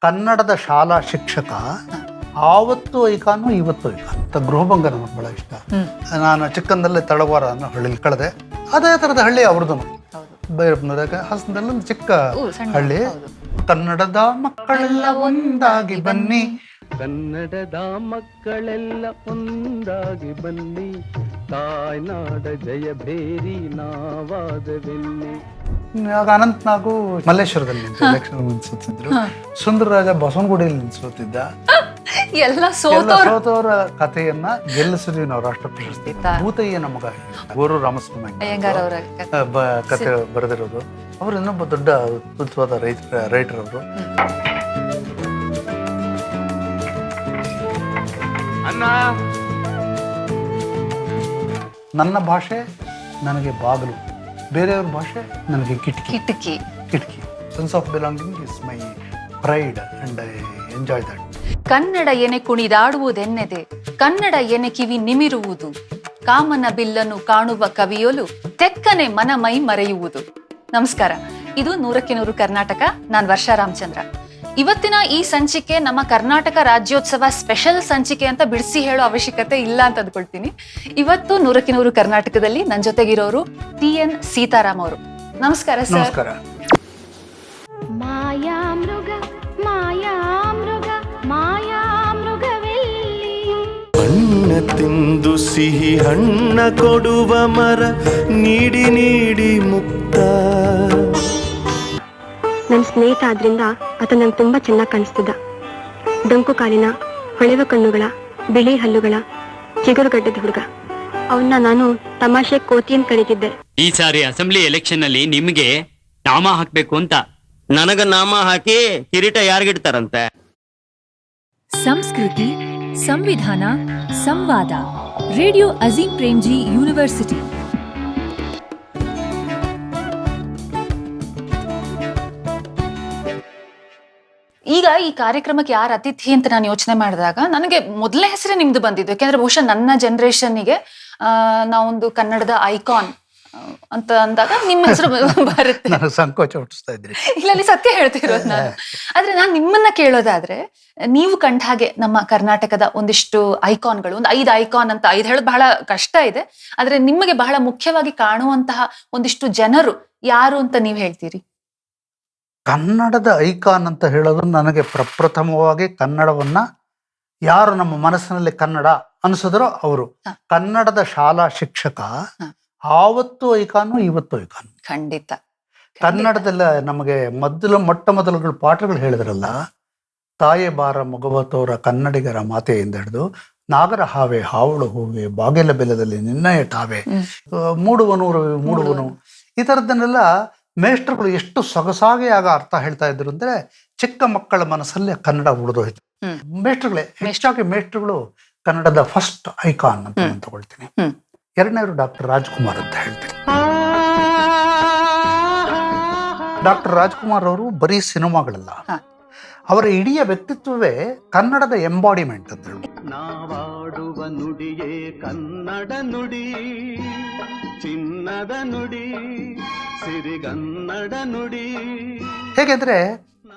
ಕನ್ನಡದ ಶಾಲಾ ಶಿಕ್ಷಕ ಆವತ್ತು ಐಕಾನು ಇವತ್ತು ಐಕಾನು ಅಂತ ಗೃಹಭಂಗ ನನಗೆ ಬಹಳ ಇಷ್ಟ. ನಾನು ಚಿಕ್ಕಂದಲ್ಲೇ ತಳವಾರ ಅನ್ನೋ ಹಳ್ಳಿಲಿ ಕಳೆದೆ. ಅದೇ ಥರದ ಹಳ್ಳಿ ಅವ್ರದ್ದು. ಹಾಸನದಲ್ಲಿ ಒಂದು ಚಿಕ್ಕ ಹಳ್ಳಿ. ಕನ್ನಡದ ಮಕ್ಕಳೆಲ್ಲ ಒಂದಾಗಿ ಬನ್ನಿ, ಕನ್ನಡದ ಮಕ್ಕಳೆಲ್ಲ ಒಂದಾಗಿ ಬನ್ನಿ, ತಾಯ್ನಾಡ ಜಯ ಭೇರಿ ನಾವಾದವೆನ್ನಿ. ಆಗ ಅನಂತನಾಗು ಮಲ್ಲೇಶ್ವರದಲ್ಲಿ ಎಲೆಕ್ಷನ್ ನಿಲ್ಸುತ್ತಿದ್ರು. ಸುಂದರರಾಜ ಬಸವನಗುಡಿಯಲ್ಲಿ ನಿಲ್ಸುತ್ತಿದ್ದ. ಎಲ್ಲ ಸೋತವರ ಕಥೆಯನ್ನ ಗೆಲ್ಲಿಸಿದ್ವಿ ನಾವು ರಾಷ್ಟ್ರ ಪ್ರಶಸ್ತಿ. ಭೂತಯ್ಯನ ಮಗ ಗೋರು ರಾಮಸ್ವಾಮಿ ಕಥೆ ಬರೆದಿರೋದು. ಅವರು ಇನ್ನೊಬ್ಬ ದೊಡ್ಡ ಅದ್ಭುತವಾದ ರೈಟರ್ ಅವರು. ನನ್ನ ಭಾಷೆ ನನಗೆ ಬಾಗಿಲು, ಬೇರೆಯವ್ರ ಭಾಷೆ ನನಗೆ ಕಿಟಕಿ. Sense of belonging is my pride and I enjoy that. Kannada ಎನೆ ಕುಣಿದಾಡುವುದೆನ್ನೆದೆ, ಕನ್ನಡ ಎನೆ ಕಿವಿ ನಿಮಿರುವುದು, ಕಾಮನ ಬಿಲ್ಲನ್ನು ಕಾಣುವ ಕವಿಯೊಲು ತೆಕ್ಕನೆ ಮನ ಮೈ ಮರೆಯುವುದು. ನಮಸ್ಕಾರ, ಇದು 100ಕ್ಕೆ 100 ಕರ್ನಾಟಕ. ನಾನು ವರ್ಷಾ ರಾಮಚಂದ್ರ. ಇವತ್ತಿನ ಈ ಸಂಚಿಕೆ ನಮ್ಮ ಕರ್ನಾಟಕ ರಾಜ್ಯೋತ್ಸವ ಸ್ಪೆಷಲ್ ಸಂಚಿಕೆ ಅಂತ ಬಿಡಿಸಿ ಹೇಳೋ ಅವಶ್ಯಕತೆ ಇಲ್ಲ ಅಂತ ಅಂದ್ಕೊಳ್ತೀನಿ. ಇವತ್ತು 100ಕ್ಕೆ 100 ಕರ್ನಾಟಕದಲ್ಲಿ ನನ್ನ ಜೊತೆಗಿರೋರು TN ಸೀತಾರಾಮ್ ಅವರು. ನಮಸ್ಕಾರ ಸರ್. ನಮಸ್ಕಾರ. ಮಾಯಾ ಮೃಗ ಮಾಯಾ ಮೃಗ ಮಾಯಾ ಮೃಗವೆಲ್ಲಿ, ಹಣ್ಣ ತಿಂದು ಸಿಹಿ ಹಣ್ಣ ಕೊಡುವ ಮರ, ನೀಡಿ ನೀಡಿ ಮುಕ್ತ. ನನ್ನ ಸ್ನೇಹಿತ ಆದ್ರಿಂದ ಆತ ನಂಗೆ ತುಂಬಾ ಚೆನ್ನಾಗಿ ಕಾಣಿಸ್ತಿದ್ದ. ಡೊಂಕು ಕಾಲಿನ, ಹೊಳೆವ ಕಣ್ಣುಗಳ, ಬಿಳಿ ಹಲ್ಲುಗಳ, ಚಿಗುರುಗಡ್ಡದ ಹುಡುಗ. ಅವನ್ನ ನಾನು ತಮಾಷೆ ಕೋತಿ ಅಂತ ಕರೀತಿದ್ದೆ. ಈ ಸಾರಿ ಅಸೆಂಬ್ಲಿ ಎಲೆಕ್ಷನ್ ಅಲ್ಲಿ ನಿಮ್ಗೆ ನಾಮ ಹಾಕ್ಬೇಕು ಅಂತ. ನನಗ ನಾಮ ಹಾಕಿ ಕಿರೀಟ ಯಾರಿಗಿಡ್ತಾರಂತೆ? ಸಂಸ್ಕೃತಿ, ಸಂವಿಧಾನ, ಸಂವಾದ. Radio Azim Premji university. ಈಗ ಈ ಕಾರ್ಯಕ್ರಮಕ್ಕೆ ಯಾರು ಅತಿಥಿ ಅಂತ ನಾನು ಯೋಚನೆ ಮಾಡಿದಾಗ ನನಗೆ ಮೊದಲನೇ ಹೆಸರೇ ನಿಮ್ದು ಬಂದಿದ್ದು. ಯಾಕೆಂದ್ರೆ ಬಹುಶಃ ನನ್ನ ಜನರೇಷನ್ನಿಗೆ ನಾವೊಂದು ಕನ್ನಡದ ಐಕಾನ್ ಅಂತ ಅಂದಾಗ ನಿಮ್ಮ ಹೆಸರು ಬರುತ್ತೆ. ಸಂಕೋಚ ಹುಟ್ಟಿಸ್ತಾ ಇದ್ರಿ. ಇಲ್ಲ, ಅಲ್ಲಿ ಸತ್ಯ ಹೇಳ್ತಿರೋದು ನಾನು. ಆದ್ರೆ ನಾನು ನಿಮ್ಮನ್ನ ಕೇಳೋದಾದ್ರೆ, ನೀವು ಕಂಡ ಹಾಗೆ ನಮ್ಮ ಕರ್ನಾಟಕದ ಒಂದಿಷ್ಟು ಐಕಾನ್ಗಳು, ಒಂದು 5 ಐಕಾನ್ ಅಂತ 5 ಹೇಳೋದು ಬಹಳ ಕಷ್ಟ ಇದೆ. ಆದ್ರೆ ನಿಮಗೆ ಬಹಳ ಮುಖ್ಯವಾಗಿ ಕಾಣುವಂತಹ ಒಂದಿಷ್ಟು ಜನರು ಯಾರು ಅಂತ ನೀವು ಹೇಳ್ತೀರಿ? ಕನ್ನಡದ ಐಕಾನ್ ಅಂತ ಹೇಳೋದು ನನಗೆ ಪ್ರಪ್ರಥಮವಾಗಿ ಕನ್ನಡವನ್ನ ಯಾರು ನಮ್ಮ ಮನಸ್ಸಿನಲ್ಲಿ ಕನ್ನಡ ಅನಿಸಿದ್ರೋ ಅವರು. ಕನ್ನಡದ ಶಾಲಾ ಶಿಕ್ಷಕ ಆವತ್ತು ಐಕಾನು ಇವತ್ತು ಐಕಾನು. ಖಂಡಿತ. ಕನ್ನಡದಲ್ಲ ನಮಗೆ ಮೊಟ್ಟ ಮೊದಲುಗಳು ಪಾಠಗಳು ಹೇಳಿದ್ರಲ್ಲ, ತಾಯೇ ಬಾರ ಮಗವತೋರ ಕನ್ನಡಿಗರ ಮಾತೆಯಿಂದ ಹಿಡಿದು ನಾಗರ ಹಾವೆ ಹಾವಳು ಹೂವೆ ಬಾಗೆಲ ಬೆಲದಲ್ಲಿ ನಿನ್ನಯ ಟಾವೆ ಮೂಡುವನು ಈ ಥರದ್ದನ್ನೆಲ್ಲ ಮೇಷ್ಟ್ರುಗಳು ಎಷ್ಟು ಸೊಗಸಾಗಿ ಆಗ ಅರ್ಥ ಹೇಳ್ತಾ ಇದ್ರು ಅಂದ್ರೆ ಚಿಕ್ಕ ಮಕ್ಕಳ ಮನಸ್ಸಲ್ಲಿ ಕನ್ನಡ ಉಳಿದೋಯ್ತು. ಮೇಷ್ಟ್ರುಗಳೇ ಹೆಚ್ಚಾಗಿ ಮೇಷ್ಟ್ರುಗಳು ಕನ್ನಡದ ಫಸ್ಟ್ ಐಕಾನ್ ಅಂತ ನಾನು ತಗೊಳ್ತೀನಿ. ಎರಡನೇವರು ಡಾಕ್ಟರ್ ರಾಜ್ಕುಮಾರ್ ಅಂತ ಹೇಳ್ತೀನಿ. ಡಾಕ್ಟರ್ ರಾಜ್ಕುಮಾರ್ ಅವರು ಬರೀ ಸಿನಿಮಾಗಳಲ್ಲ, ಅವರ ಇಡೀ ವ್ಯಕ್ತಿತ್ವವೇ ಕನ್ನಡದ ಎಂಬಾಡಿಮೆಂಟ್ ಅಂತ ಹೇಳಿ. ನಾವಾಡುವ ನುಡಿಯೇ ಕನ್ನಡ ನುಡಿ, ಚಿನ್ನದ ನುಡಿ, ಸಿರಿಗನ್ನಡ ನುಡಿ. ಹೇಗೆಂದ್ರೆ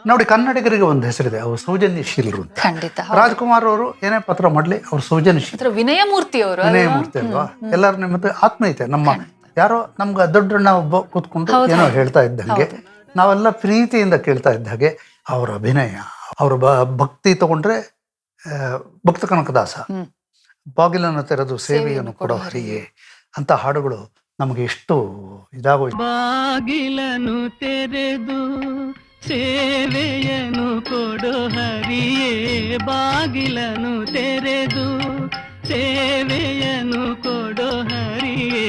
ನೋಡಿ, ಕನ್ನಡಿಗರಿಗೆ ಒಂದು ಹೆಸರಿದೆ, ಅವರು ಸೌಜನ್ಯಶೀಲರು ಅಂತ. ಖಂಡಿತ. ರಾಜ್ಕುಮಾರ್ ಅವರು ಏನೇ ಪತ್ರ ಮಾಡ್ಲಿ ಅವ್ರು ಸೌಜನ್ಯಶೀಲ, ವಿನಯಮೂರ್ತಿ ಅವರು. ವಿನಯಮೂರ್ತಿ ಅಲ್ವಾ? ಎಲ್ಲರ ನಿಮ್ಮದು ಆತ್ಮೀಯತೆ. ನಮ್ಮ ಯಾರೋ ನಮ್ಗೆ ದೊಡ್ಡಣ್ಣ ಒಬ್ಬ ಕೂತ್ಕೊಂಡು ಏನೋ ಹೇಳ್ತಾ ಇದ್ದಂಗೆ, ನಾವೆಲ್ಲ ಪ್ರೀತಿಯಿಂದ ಕೇಳ್ತಾ ಇದ್ದ ಹಾಗೆ ಅವರ ಅಭಿನಯ, ಅವರ ಭಕ್ತಿ ತಗೊಂಡ್ರೆ ಭಕ್ತ ಕನಕದಾಸ, ಬಾಗಿಲನ್ನು ತೆರೆದು ಸೇವೆಯನ್ನು ಕೊಡೋ ಹರಿಯೇ ಅಂತ ಹಾಡುಗಳು ನಮಗೆ ಎಷ್ಟು ಇದಾಗೋಯ್ತು. ಬಾಗಿಲನ್ನು ತೆರೆದು ಸೇವೆಯನ್ನು ಕೊಡೋ ಹರಿಯೇ, ಬಾಗಿಲನ್ನು ತೆರೆದು ಸೇವೆಯನ್ನು ಕೊಡೋ ಹರಿಯೇ,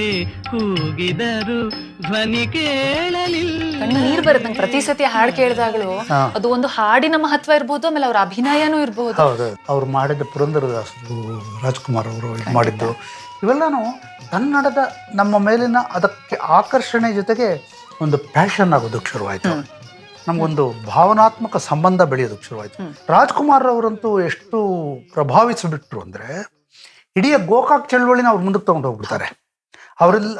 ಕೂಗಿದರು ಧ್ವನಿ ಕೇಳಲಿಲ್ಲ. ನೀರು ಬರುತ್ತೆ ನಂಗೆ ಪ್ರತಿ ಸತಿ ಹಾಡು ಕೇಳಿದಾಗಲೂ. ಅದು ಒಂದು ಹಾಡಿನ ಮಹತ್ವ ಇರ್ಬೋದು, ಆಮೇಲೆ ಅವ್ರ ಅಭಿನಯನೂ ಇರ್ಬೋದು. ಹೌದು, ಅವ್ರು ಮಾಡಿದ ಪುರಂದರದಾಸರು, ರಾಜ್ಕುಮಾರ್ ಅವರು ಮಾಡಿದ್ದು ಇವೆಲ್ಲಾನು ಕನ್ನಡದ ನಮ್ಮ ಮೇಲಿನ ಅದಕ್ಕೆ ಆಕರ್ಷಣೆ ಜೊತೆಗೆ ಒಂದು ಪ್ಯಾಷನ್ ಆಗೋದಕ್ಕೆ ಶುರುವಾಯಿತು. ನಮಗೊಂದು ಭಾವನಾತ್ಮಕ ಸಂಬಂಧ ಬೆಳೆಯೋದಕ್ಕೆ ಶುರುವಾಯಿತು. ರಾಜ್ಕುಮಾರ್ ಅವರಂತೂ ಎಷ್ಟು ಪ್ರಭಾವಿಸಿಬಿಟ್ರು ಅಂದರೆ, ಇಡೀ ಗೋಕಾಕ್ ಚಳವಳಿನ ಅವ್ರು ಮುಂದಕ್ಕೆ ತಗೊಂಡು ಹೋಗ್ಬಿಡ್ತಾರೆ.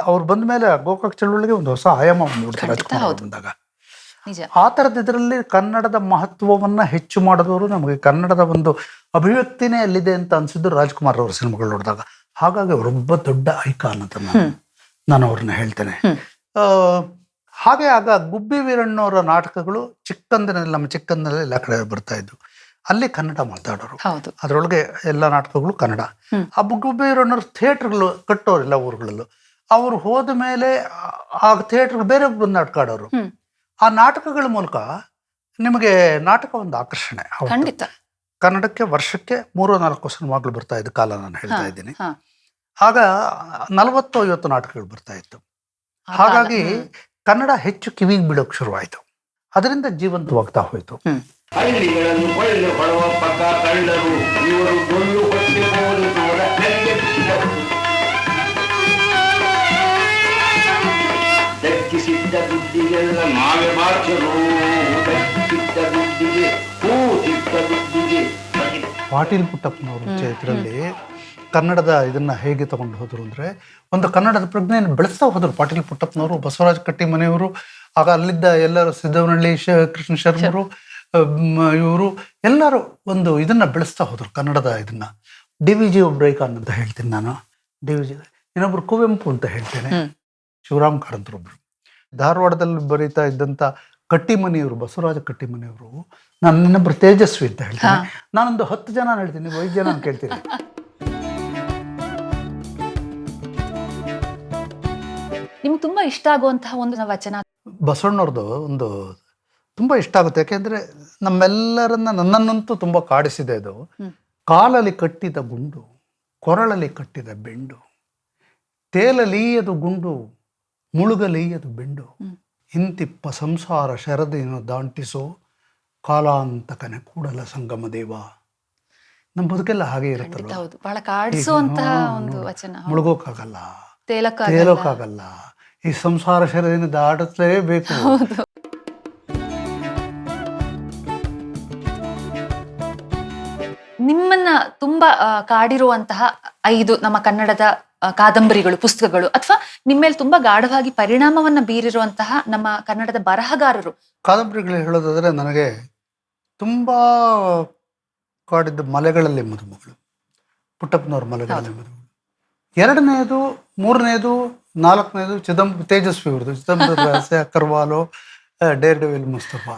ಅವ್ರು ಬಂದ ಮೇಲೆ ಗೋಕಾಕ್ ಚಳವಳಿಗೆ ಒಂದು ಹೊಸ ಆಯಾಮ ಬಂದ್ಬಿಡ್ತಾರೆ ರಾಜ್ಕುಮಾರ್ ಬಂದಾಗ. ನಿಜ. ಆ ಥರದ ಇದರಲ್ಲಿ ಕನ್ನಡದ ಮಹತ್ವವನ್ನ ಹೆಚ್ಚು ಮಾಡಿದವರು, ನಮಗೆ ಕನ್ನಡದ ಒಂದು ಅಭಿವ್ಯಕ್ತಿನೇ ಅಲ್ಲಿದೆ ಅಂತ ಅನ್ಸಿದ್ದು ರಾಜ್ಕುಮಾರ್ ಅವರ ಸಿನಿಮಾಗಳು ನೋಡಿದಾಗ. ಹಾಗಾಗಿ ಅವರೊಬ್ಬ ದೊಡ್ಡ ಐಕಾನ್ ಅಂತ ನಾನು ಅವ್ರನ್ನ ಹೇಳ್ತೇನೆ. ಹಾಗೆ ಆಗ ಗುಬ್ಬಿ ವೀರಣ್ಣವರ ನಾಟಕಗಳು ನಮ್ಮ ಚಿಕ್ಕಂದಿನಲ್ಲಿ ಎಲ್ಲ ಕಡೆ ಬರ್ತಾ ಇದ್ವು. ಅಲ್ಲಿ ಕನ್ನಡ ಮಾತಾಡೋರು, ಹೌದು. ಅದರೊಳಗೆ ಎಲ್ಲ ನಾಟಕಗಳು ಕನ್ನಡ. ಆ ಗುಬ್ಬಿ ವೀರಣ್ಣವ್ರ ಥಿಯೇಟ್ರ್ಗಳು ಕಟ್ಟೋರೆಲ್ಲ ಊರುಗಳಲ್ಲೂ. ಅವರು ಹೋದ ಮೇಲೆ ಆ ಥಿಯೇಟ್ರ್ ಬೇರೆ ಬಂದು ನಾಟಕ ಆಡೋರು. ಆ ನಾಟಕಗಳ ಮೂಲಕ ನಿಮಗೆ ನಾಟಕ ಒಂದು ಆಕರ್ಷಣೆ. ಖಂಡಿತ. ಕನ್ನಡಕ್ಕೆ ವರ್ಷಕ್ಕೆ 3-4 ಸಿನಿಮಾಗಳು ಬರ್ತಾ ಇದ್ದ ಕಾಲ ನಾನು ಹೇಳ್ತಾ ಇದ್ದೀನಿ. ಆಗ 40-50 ನಾಟಕಗಳು ಬರ್ತಾ ಇತ್ತು. ಹಾಗಾಗಿ ಕನ್ನಡ ಹೆಚ್ಚು ಕಿವಿಗೆ ಬೀಳೋಕೆ ಶುರುವಾಯಿತು. ಅದರಿಂದ ಜೀವಂತವಾಗ್ತಾ ಹೋಯಿತು. ಹಳ್ಳಿಗಳನ್ನು ಕೊಳ್ಳೆ ಹೊಡುವ ಪಕ್ಕ ಕಳ್ಳರು ಇವರು ಡೊಳ್ಳು ಹೊಟ್ಟೆ ಹೋಲುವರ ದಕ್ಕಿಸಿದ್ದ ದುಡ್ಡಿಗೆಲ್ಲ ನಾವೇ ಬಾಚರು, ದಕ್ಕಿಸಿದ್ದ ದುಡ್ಡಿಗೆ ಕೂತಿದ್ದ ದುಡ್ಡಿಗೆ. ಪಾಟೀಲ್ ಪುಟ್ಟಪ್ಪನವರು ಇದರಲ್ಲಿ ಕನ್ನಡದ ಇದನ್ನ ಹೇಗೆ ತಗೊಂಡು ಹೋದ್ರು ಅಂದ್ರೆ, ಒಂದು ಕನ್ನಡದ ಪ್ರಜ್ಞೆಯನ್ನು ಬೆಳೆಸ್ತಾ ಹೋದರು ಪಾಟೀಲ್ ಪುಟ್ಟಪ್ಪನವರು, ಬಸವರಾಜ ಕಟ್ಟಿಮನೆಯವರು, ಆಗ ಅಲ್ಲಿದ್ದ ಎಲ್ಲರೂ ಸಿದ್ದವನಹಳ್ಳಿ ಕೃಷ್ಣ ಶರ್ಮರು, ಇವರು ಎಲ್ಲರೂ ಒಂದು ಇದನ್ನ ಬೆಳೆಸ್ತಾ ಹೋದ್ರು ಕನ್ನಡದ ಇದನ್ನ. DVG ಒಬ್ರು ಐಕಾನ್ ಅಂತ ಹೇಳ್ತೀನಿ ನಾನು. DVG ಇನ್ನೊಬ್ರು ಕುವೆಂಪು ಅಂತ ಹೇಳ್ತೇನೆ. ಶಿವರಾಮ್ ಕಾರಂತರೊಬ್ರು. ಧಾರವಾಡದಲ್ಲಿ ಬರೀತಾ ಇದ್ದಂಥ ಕಟ್ಟಿಮನಿಯವರು, ಬಸವರಾಜ ಕಟ್ಟಿಮನಿಯವರು. ನಾನು ಇನ್ನೊಬ್ರು ತೇಜಸ್ವಿ ಅಂತ ಹೇಳ್ತೀನಿ. ನಾನೊಂದು 10 ಜನ ಹೇಳ್ತೀನಿ, 5 ಜನ ಕೇಳ್ತೀನಿ. ನಿಮ್ಗೆ ತುಂಬಾ ಇಷ್ಟ ಆಗುವಂತಹ ಒಂದು ವಚನ ಬಸವಣ್ಣವ್ರದ್ದು ಒಂದು ತುಂಬಾ ಇಷ್ಟ ಆಗುತ್ತೆ. ಯಾಕೆಂದ್ರೆ ನಮ್ಮೆಲ್ಲರನ್ನ, ನನ್ನನ್ನಂತೂ ತುಂಬಾ ಕಾಡಿಸಿದೆ ಅದು. ಕಾಲಲ್ಲಿ ಕಟ್ಟಿದ ಗುಂಡು, ಕೊರಳಲ್ಲಿ ಕಟ್ಟಿದ ಬೆಂಡು, ತೇಲಲೀಯದು ಗುಂಡು, ಮುಳುಗಲೀಯದು ಬೆಂಡು, ಇಂತಿಪ್ಪ ಸಂಸಾರ ಶರದಿಯನ್ನು ದಾಂಟಿಸೋ ಕಾಲಾಂತಕನೆ ಕೂಡಲ ಸಂಗಮ ದೇವ. ನಮ್ಮ ಬದುಕೆಲ್ಲ ಹಾಗೆ ಇರುತ್ತಲ್ಲ. ಹೌದು, ಬಹಳ ಕಾಡಿಸುವಂತಹ ಒಂದು ವಚನ. ಮುಳುಗೋಕ್ಕಾಗಲ್ಲ, ತೇಲಕ್ಕಾಗಲ್ಲ, ತೇಲೋಕ್ಕಾಗಲ್ಲ, ಈ ಸಂಸಾರ ಶರದಿನ ದಾಟಲೇಬೇಕು. ನಿಮ್ಮನ್ನ ತುಂಬಾ ಕಾಡಿರುವಂತಹ 5 ನಮ್ಮ ಕನ್ನಡದ ಕಾದಂಬರಿಗಳು, ಪುಸ್ತಕಗಳು, ಅಥವಾ ನಿಮ್ಮ ಮೇಲೆ ತುಂಬಾ ಗಾಢವಾಗಿ ಪರಿಣಾಮವನ್ನ ಬೀರಿರುವಂತಹ ನಮ್ಮ ಕನ್ನಡದ ಬರಹಗಾರರು. ಕಾದಂಬರಿಗಳು ಹೇಳೋದಾದ್ರೆ, ನನಗೆ ತುಂಬಾ ಕಾಡಿದ್ದ ಮಲೆಗಳಲ್ಲಿ ಮದುಮಗಳು, ಪುಟ್ಟಪ್ಪನವ್ರ ಮಲೆಗಳಲ್ಲಿ ಮದುಮಗಳು. 2ನೇದು, 3ನೇದು, 4ನೇದು ತೇಜಸ್ವಿ ಅವ್ರದ್ದು, Chidambara Rahasya, Carvalho, dare devil Mustafa.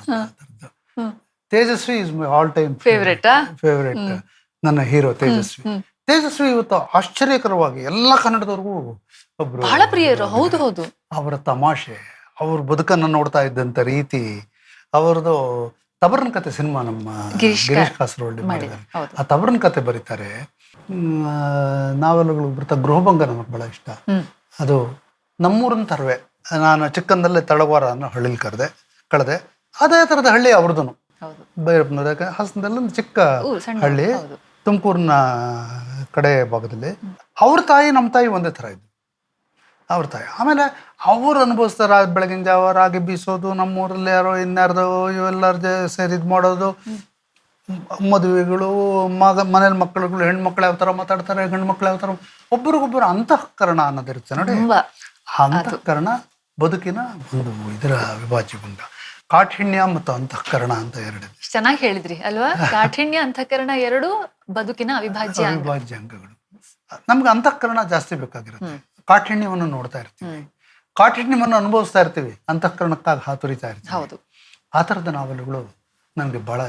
Tejaswi is my all time favourite. ನನ್ನ ಹೀರೋ ತೇಜಸ್ವಿ ಇವತ್ತು ಆಶ್ಚರ್ಯಕರವಾಗಿ ಎಲ್ಲ ಕನ್ನಡದವ್ರಿಗೂ ಒಬ್ರು ಬಹಳ ಪ್ರಿಯರು. ಹೌದು ಹೌದು. ಅವರ ತಮಾಷೆ, ಅವ್ರ ಬದುಕನ್ನು ನೋಡ್ತಾ ಇದ್ದಂತ ರೀತಿ, ಅವರದು ತಬರನ್ ಕತೆ ಸಿನಿಮಾ ನಮ್ಮ ಗಿರೀಶ್ ಕಾಸರವಳ್ಳಿ ಮಾಡಿದ್ದಾರೆ. ಆ ತಬರನ್ ಕತೆ ಬರೀತಾರೆ. ನಾವೆಲ್ಲಗಳು ಬರ್ತಾ ಗೃಹಭಂಗ ನಮಗೆ ಬಹಳ ಇಷ್ಟ. ಅದು ನಮ್ಮೂರನ್ನ ತರವೆ. ನಾನು ಚಿಕ್ಕಂದಲ್ಲೇ ತಳವಾರ ಅನ್ನೋ ಹಳ್ಳಿಲಿ ಕಳೆದೆ. ಅದೇ ಥರದ ಹಳ್ಳಿ ಅವ್ರದ್ದು. ಭೈರಪ್ಪನವ್ರ ಹಾಸನದಲ್ಲಿ ಒಂದು ಚಿಕ್ಕ ಹಳ್ಳಿ, ತುಮಕೂರಿನ ಕಡೆ ಭಾಗದಲ್ಲಿ. ಅವ್ರ ತಾಯಿ ನಮ್ಮ ತಾಯಿ ಒಂದೇ ಥರ ಇದ್ದು, ಅವ್ರ ತಾಯಿ. ಆಮೇಲೆ ಅವ್ರು ಅನುಭವಿಸ್ತಾರೆ ಬೆಳಗಿನ ಜಾವ ರಾಗಿ ಬೀಸೋದು, ನಮ್ಮೂರಲ್ಲಿ ಯಾರೋ ಇನ್ಯಾರ್ದೋ ಇವೆಲ್ಲರ ಸೇರಿ ಇದು ಮಾಡೋದು, ಮದುವೆಗಳು, ಮನೇಲಿ ಮಕ್ಕಳುಗಳು, ಹೆಣ್ಮಕ್ಳು ಯಾವ ಥರ ಮಾತಾಡ್ತಾರೆ, ಗಂಡು ಮಕ್ಳು ಯಾವ ಥರ, ಒಬ್ರಿಗೊಬ್ಬರು ಅಂತಃಕರಣ ಅನ್ನೋದಿರುತ್ತೆ ನೋಡಿ. ಅಂತಃಕರಣ ಬದುಕಿನ ಒಂದು ಇದರ ಅವಿಭಾಜ್ಯ ಗುಂಡ. ಕಾಠಿಣ್ಯ ಮತ್ತು ಅಂತಃಕರಣ ಅಂತ 2 ಚೆನ್ನಾಗಿ ಹೇಳಿದ್ರಿ ಅಲ್ವಾ. ಕಾಠಿಣ್ಯ, ಅಂತಃಕರಣ 2 ಬದುಕಿನ ಅವಿಭಾಜ್ಯ ಅಂಗಗಳು. ನಮ್ಗೆ ಅಂತಃಕರಣ ಜಾಸ್ತಿ ಬೇಕಾಗಿರುತ್ತೆ. ಕಾಠಿಣ್ಯವನ್ನು ನೋಡ್ತಾ ಇರ್ತೀವಿ, ಕಾಠಿಣ್ಯವನ್ನು ಅನುಭವಿಸ್ತಾ ಇರ್ತೀವಿ, ಅಂತಃಕರಣಕ್ಕಾಗಿ ಹಾತುರಿತಾ ಇರ್ತೀವಿ. ಆ ಥರದ ನಾವೆಲ್ಗಳು ನನಗೆ ಬಹಳ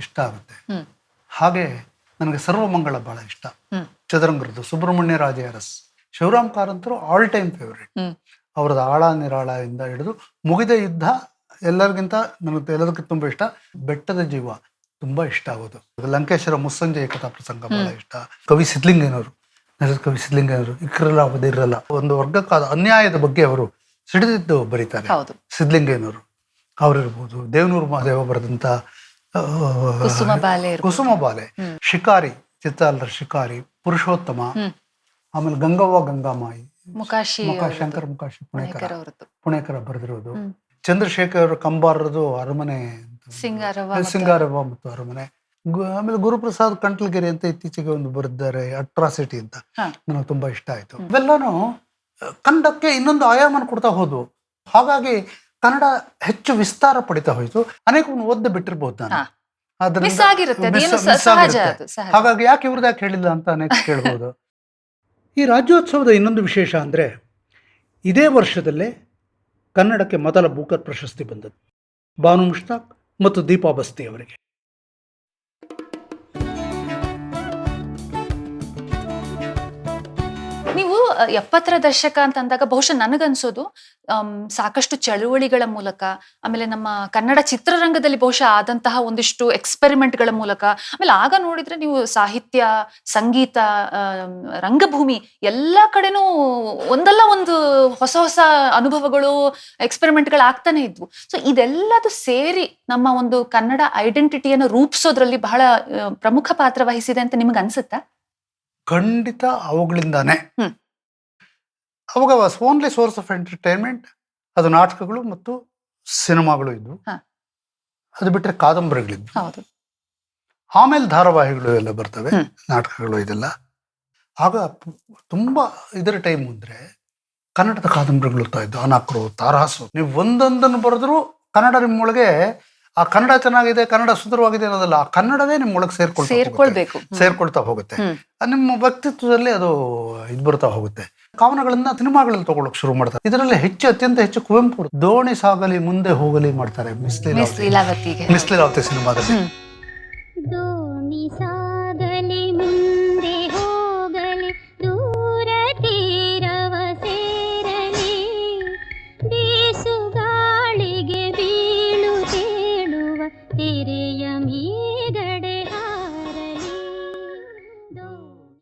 ಇಷ್ಟ ಆಗುತ್ತೆ. ಹಾಗೆ ನನಗೆ ಸರ್ವಮಂಗಳ ಬಹಳ ಇಷ್ಟ. ಚದುರಂಗರದ್ದು, ಸುಬ್ರಹ್ಮಣ್ಯ ರಾಜೇರಸ್, ಶಿವರಾಮ್ ಕಾರಂತರು ಆಲ್ ಟೈಮ್ ಫೇವರೇಟ್. ಅವ್ರದ್ದು ಆಳ ನಿರಾಳ ಇಂದ ಹಿಡಿದು ಮುಗಿದ ಯುದ್ಧ ಎಲ್ಲರಿಗಿಂತ ನನಗೆ ಎಲ್ಲದಕ್ಕಿಂತ ತುಂಬ ಇಷ್ಟ. ಬೆಟ್ಟದ ಜೀವ ತುಂಬಾ ಇಷ್ಟ ಆಗೋದು. ಲಂಕೇಶ್ವರ ಮುಸ್ಸಂಜೆ ಏಕತಾ ಪ್ರಸಂಗ ಬಹಳ ಇಷ್ಟ. ಕವಿ ಸಿದ್ಲಿಂಗಯ್ಯನವರು, ಕವಿ ಸಿದ್ಲಿಂಗಯ್ಯನವರು ಇಕ್ರಲ್ಲ ಅವದಿರಲ್ಲ, ಒಂದು ವರ್ಗಕ್ಕಾದ ಅನ್ಯಾಯದ ಬಗ್ಗೆ ಅವರು ಸಿಡಿದಿದ್ದು ಬರೀತಾರೆ. ಸಿದ್ಲಿಂಗಯ್ಯನವರು ಅವರಿರ್ಬೋದು, ದೇವನೂರು ಮಹಾದೇವ ಬರೆದಂತ ಕುಸುಮ ಬಾಲೆ, ಶಿಕಾರಿ, ಚಿತ್ತಾಲರ ಶಿಕಾರಿ, ಪುರುಷೋತ್ತಮ, ಆಮೇಲೆ ಗಂಗವ್ವ ಗಂಗಾಮಾಯಿ, ಶಂಕರ ಮುಕಾಶಿ ಪುಣೇಕರ ಬರೆದಿರೋದು. ಚಂದ್ರಶೇಖರ್ ಕಂಬಾರದು ಅರಮನೆ, ಸಿಂಗಾರವ್ವ ಮತ್ತು ಅರಮನೆ. ಆಮೇಲೆ ಗುರುಪ್ರಸಾದ್ ಕಂಟ್ಲಗಿರಿ ಅಂತ ಇತ್ತೀಚೆಗೆ ಒಂದು ಬರೆದಿದ್ದಾರೆ, ಅಟ್ರಾಸಿಟಿ ಅಂತ. ನನಗೆ ತುಂಬಾ ಇಷ್ಟ ಆಯ್ತು. ಇವೆಲ್ಲಾನು ಕನ್ನಡಕ್ಕೆ ಇನ್ನೊಂದು ಆಯಾಮನ ಕೊಡ್ತಾ ಹೋದ್ವು. ಹಾಗಾಗಿ ಕನ್ನಡ ಹೆಚ್ಚು ವಿಸ್ತಾರ ಪಡಿತಾ ಹೋಯಿತು. ಅನೇಕವನ್ನು ಓದ್ದೆ ಬಿಟ್ಟಿರ್ಬೋದು ನಾನು. ಹಾ. ಅದರಿಂದ ಮಿಸ್ ಆಗಿರುತ್ತೆ, ಅದೇನು miss ಸಹಜ ಆಗಿರುತ್ತೆ. ಅದು, ಸಹಜ. ಹಾಗಾಗಿ ಯಾಕೆ ಇವ್ರದ್ದು ಯಾಕೆ ಹೇಳಿಲ್ಲ ಅಂತ ಅನೇಕ ಕೇಳ್ಬೋದು. ಈ ರಾಜ್ಯೋತ್ಸವದ ಇನ್ನೊಂದು ವಿಶೇಷ ಅಂದರೆ ಇದೇ ವರ್ಷದಲ್ಲೇ ಕನ್ನಡಕ್ಕೆ ಮೊದಲ ಬೂಕರ್ ಪ್ರಶಸ್ತಿ ಬಂದದ್ದು ಬಾನು ಮುಷ್ತಾಕ್ ಮತ್ತು ದೀಪಾ ಬಸ್ತಿ ಅವರಿಗೆ. ನೀವು 70ರ ದಶಕ ಅಂತಂದಾಗ ಬಹುಶಃ ನನಗನ್ಸೋದು ಸಾಕಷ್ಟು ಚಳುವಳಿಗಳ ಮೂಲಕ, ಆಮೇಲೆ ನಮ್ಮ ಕನ್ನಡ ಚಿತ್ರರಂಗದಲ್ಲಿ ಬಹುಶಃ ಆದಂತಹ ಒಂದಿಷ್ಟು ಎಕ್ಸ್ಪೆರಿಮೆಂಟ್ಗಳ ಮೂಲಕ, ಆಮೇಲೆ ಆಗ ನೋಡಿದ್ರೆ ನೀವು ಸಾಹಿತ್ಯ, ಸಂಗೀತ, ರಂಗಭೂಮಿ ಎಲ್ಲ ಕಡೆನೂ ಒಂದಲ್ಲ ಒಂದು ಹೊಸ ಹೊಸ ಅನುಭವಗಳು, ಎಕ್ಸ್ಪೆರಿಮೆಂಟ್ಗಳು ಆಗ್ತಾನೆ ಇದ್ವು. ಸೊ ಇದೆಲ್ಲದು ಸೇರಿ ನಮ್ಮ ಒಂದು ಕನ್ನಡ ಐಡೆಂಟಿಟಿಯನ್ನು ರೂಪಿಸೋದ್ರಲ್ಲಿ ಬಹಳ ಪ್ರಮುಖ ಪಾತ್ರ ವಹಿಸಿದೆ ಅಂತ ನಿಮ್ಗೆ ಅನ್ಸುತ್ತಾ? ಖಂಡಿತ ಅವುಗಳಿಂದಾನೆ. ಅವಾಗ ಓನ್ಲಿ ಸೋರ್ಸ್ ಆಫ್ ಎಂಟರ್ಟೈನ್ಮೆಂಟ್ ಅದು ನಾಟಕಗಳು ಮತ್ತು ಸಿನಿಮಾಗಳು ಇದ್ವು. ಅದು ಬಿಟ್ಟರೆ ಕಾದಂಬರಿಗಳಿದ್ವು. ಹೌದು. ಆಮೇಲೆ ಧಾರಾವಾಹಿಗಳು ಎಲ್ಲ ಬರ್ತವೆ, ನಾಟಕಗಳು ಇದೆಲ್ಲ. ಆಗ ತುಂಬಾ ಇದರ ಟೈಮ್ ಅಂದ್ರೆ ಕನ್ನಡದ ಕಾದಂಬರಿಗಳು ಇರ್ತಾ ಇದ್ವು. ಅನಾಕ್ರು, ತಾರಾಸು, ನೀವು ಒಂದೊಂದನ್ನು ಬರೆದ್ರು ಕನ್ನಡ ನಿಮ್ಮೊಳಗೆ, ಆ ಕನ್ನಡ ಚೆನ್ನಾಗಿದೆ, ಕನ್ನಡ ಸುಂದರವಾಗಿದೆ ಅನ್ನೋದಲ್ಲ, ಆ ಕನ್ನಡವೇ ನಿಮ್ಮೊಳಗೆ ಸೇರ್ಕೊಳ್ತಾ ಹೋಗುತ್ತೆ. ನಿಮ್ಮ ವ್ಯಕ್ತಿತ್ವದಲ್ಲಿ ಅದು ಇದು ಬರ್ತಾ ಹೋಗುತ್ತೆ. ಕವನಗಳನ್ನ ಸಿನಿಮಾಗಳಲ್ಲಿ ತಗೊಳಕ್ ಶುರು ಮಾಡ್ತಾರೆ. ಇದರಲ್ಲಿ ಅತ್ಯಂತ ಹೆಚ್ಚು ಕುವೆಂಪು ದೋಣಿ ಸಾಗಲಿ ಮುಂದೆ ಹೋಗಲಿ ಮಾಡ್ತಾರೆ ಮಿಸ್ ಲೀಲಾವತಿ ಸಿನಿಮಾದಲ್ಲಿ. ದೋಣಿ ಸಾಗಲಿ ಮುಂದೆ ಹೋಗಲಿ ದೂರ ತೀರವ ಸೇರಲಿ ಬೀಸುಗಾಳಿಗೆ ಬೀಳು ತೇಳುವ ತೆರೆಯ ಮೀಗಡೆ ಹಾರಲಿ.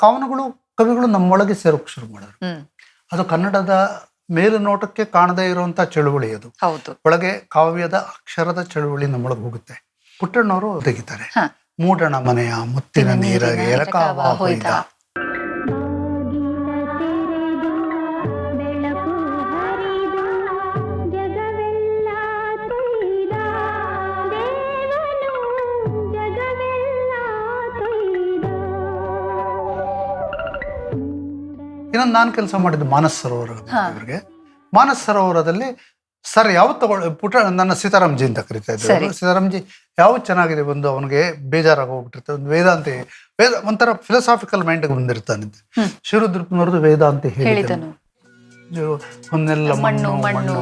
ಕವನಗಳು, ಕವಿಗಳು ನಮ್ಮೊಳಗೆ ಸೇರೋಕೆ ಶುರು ಮಾಡಿದ್ರು. ಅದು ಕನ್ನಡದ ಮೇಲುನೋಟಕ್ಕೆ ಕಾಣದೇ ಇರುವಂತ ಚಳುವಳಿ. ಅದು ಒಳಗೆ ಕಾವ್ಯದ ಅಕ್ಷರದ ಚಳುವಳಿ ನಮ್ಮೊಳಗೆ ಹೋಗುತ್ತೆ. ಪುಟ್ಟಣ್ಣವರು ತೆಗಿತಾರೆ, ಮೂಡಣ ಮನೆಯ ಮುತ್ತಿನ ನೀರಿಗೆ ಎರಕಾವ ಹೊಯ್ದ. ಇನ್ನೊಂದು ನಾನು ಕೆಲಸ ಮಾಡಿದ್ದು ಮಾನಸ್ ಸರೋವರ. ಇವರಿಗೆ ಮಾನಸ್ ಸರೋವರದಲ್ಲಿ ಸರ್ ಯಾವತ್ತು ಪುಟ್ಟ ನನ್ನ ಸೀತಾರಾಮ್ಜಿ ಅಂತ ಕರಿತಾ ಇದ್ರು. ಸೀತಾರಾಮ್ಜಿ ಯಾವ್ದು ಚೆನ್ನಾಗಿದೆ, ಒಂದು ಅವನಿಗೆ ಬೇಜಾರಾಗಿ ಹೋಗ್ಬಿಟ್ಟಿರ್ತದೆ. ಒಂದು ವೇದಾಂತಿ, ಒಂಥರ ಫಿಲಸಾಫಿಕಲ್ ಮೈಂಡ್ ಬಂದಿರ್ತಾನಂತೆ. ಶಿವರುದ್ರಪ್ಪನವ್ರದ್ದು ವೇದಾಂತಿ ಹೇಳಿದನು, ಒಂದೆಲ್ಲ ಮಣ್ಣು ಮಣ್ಣು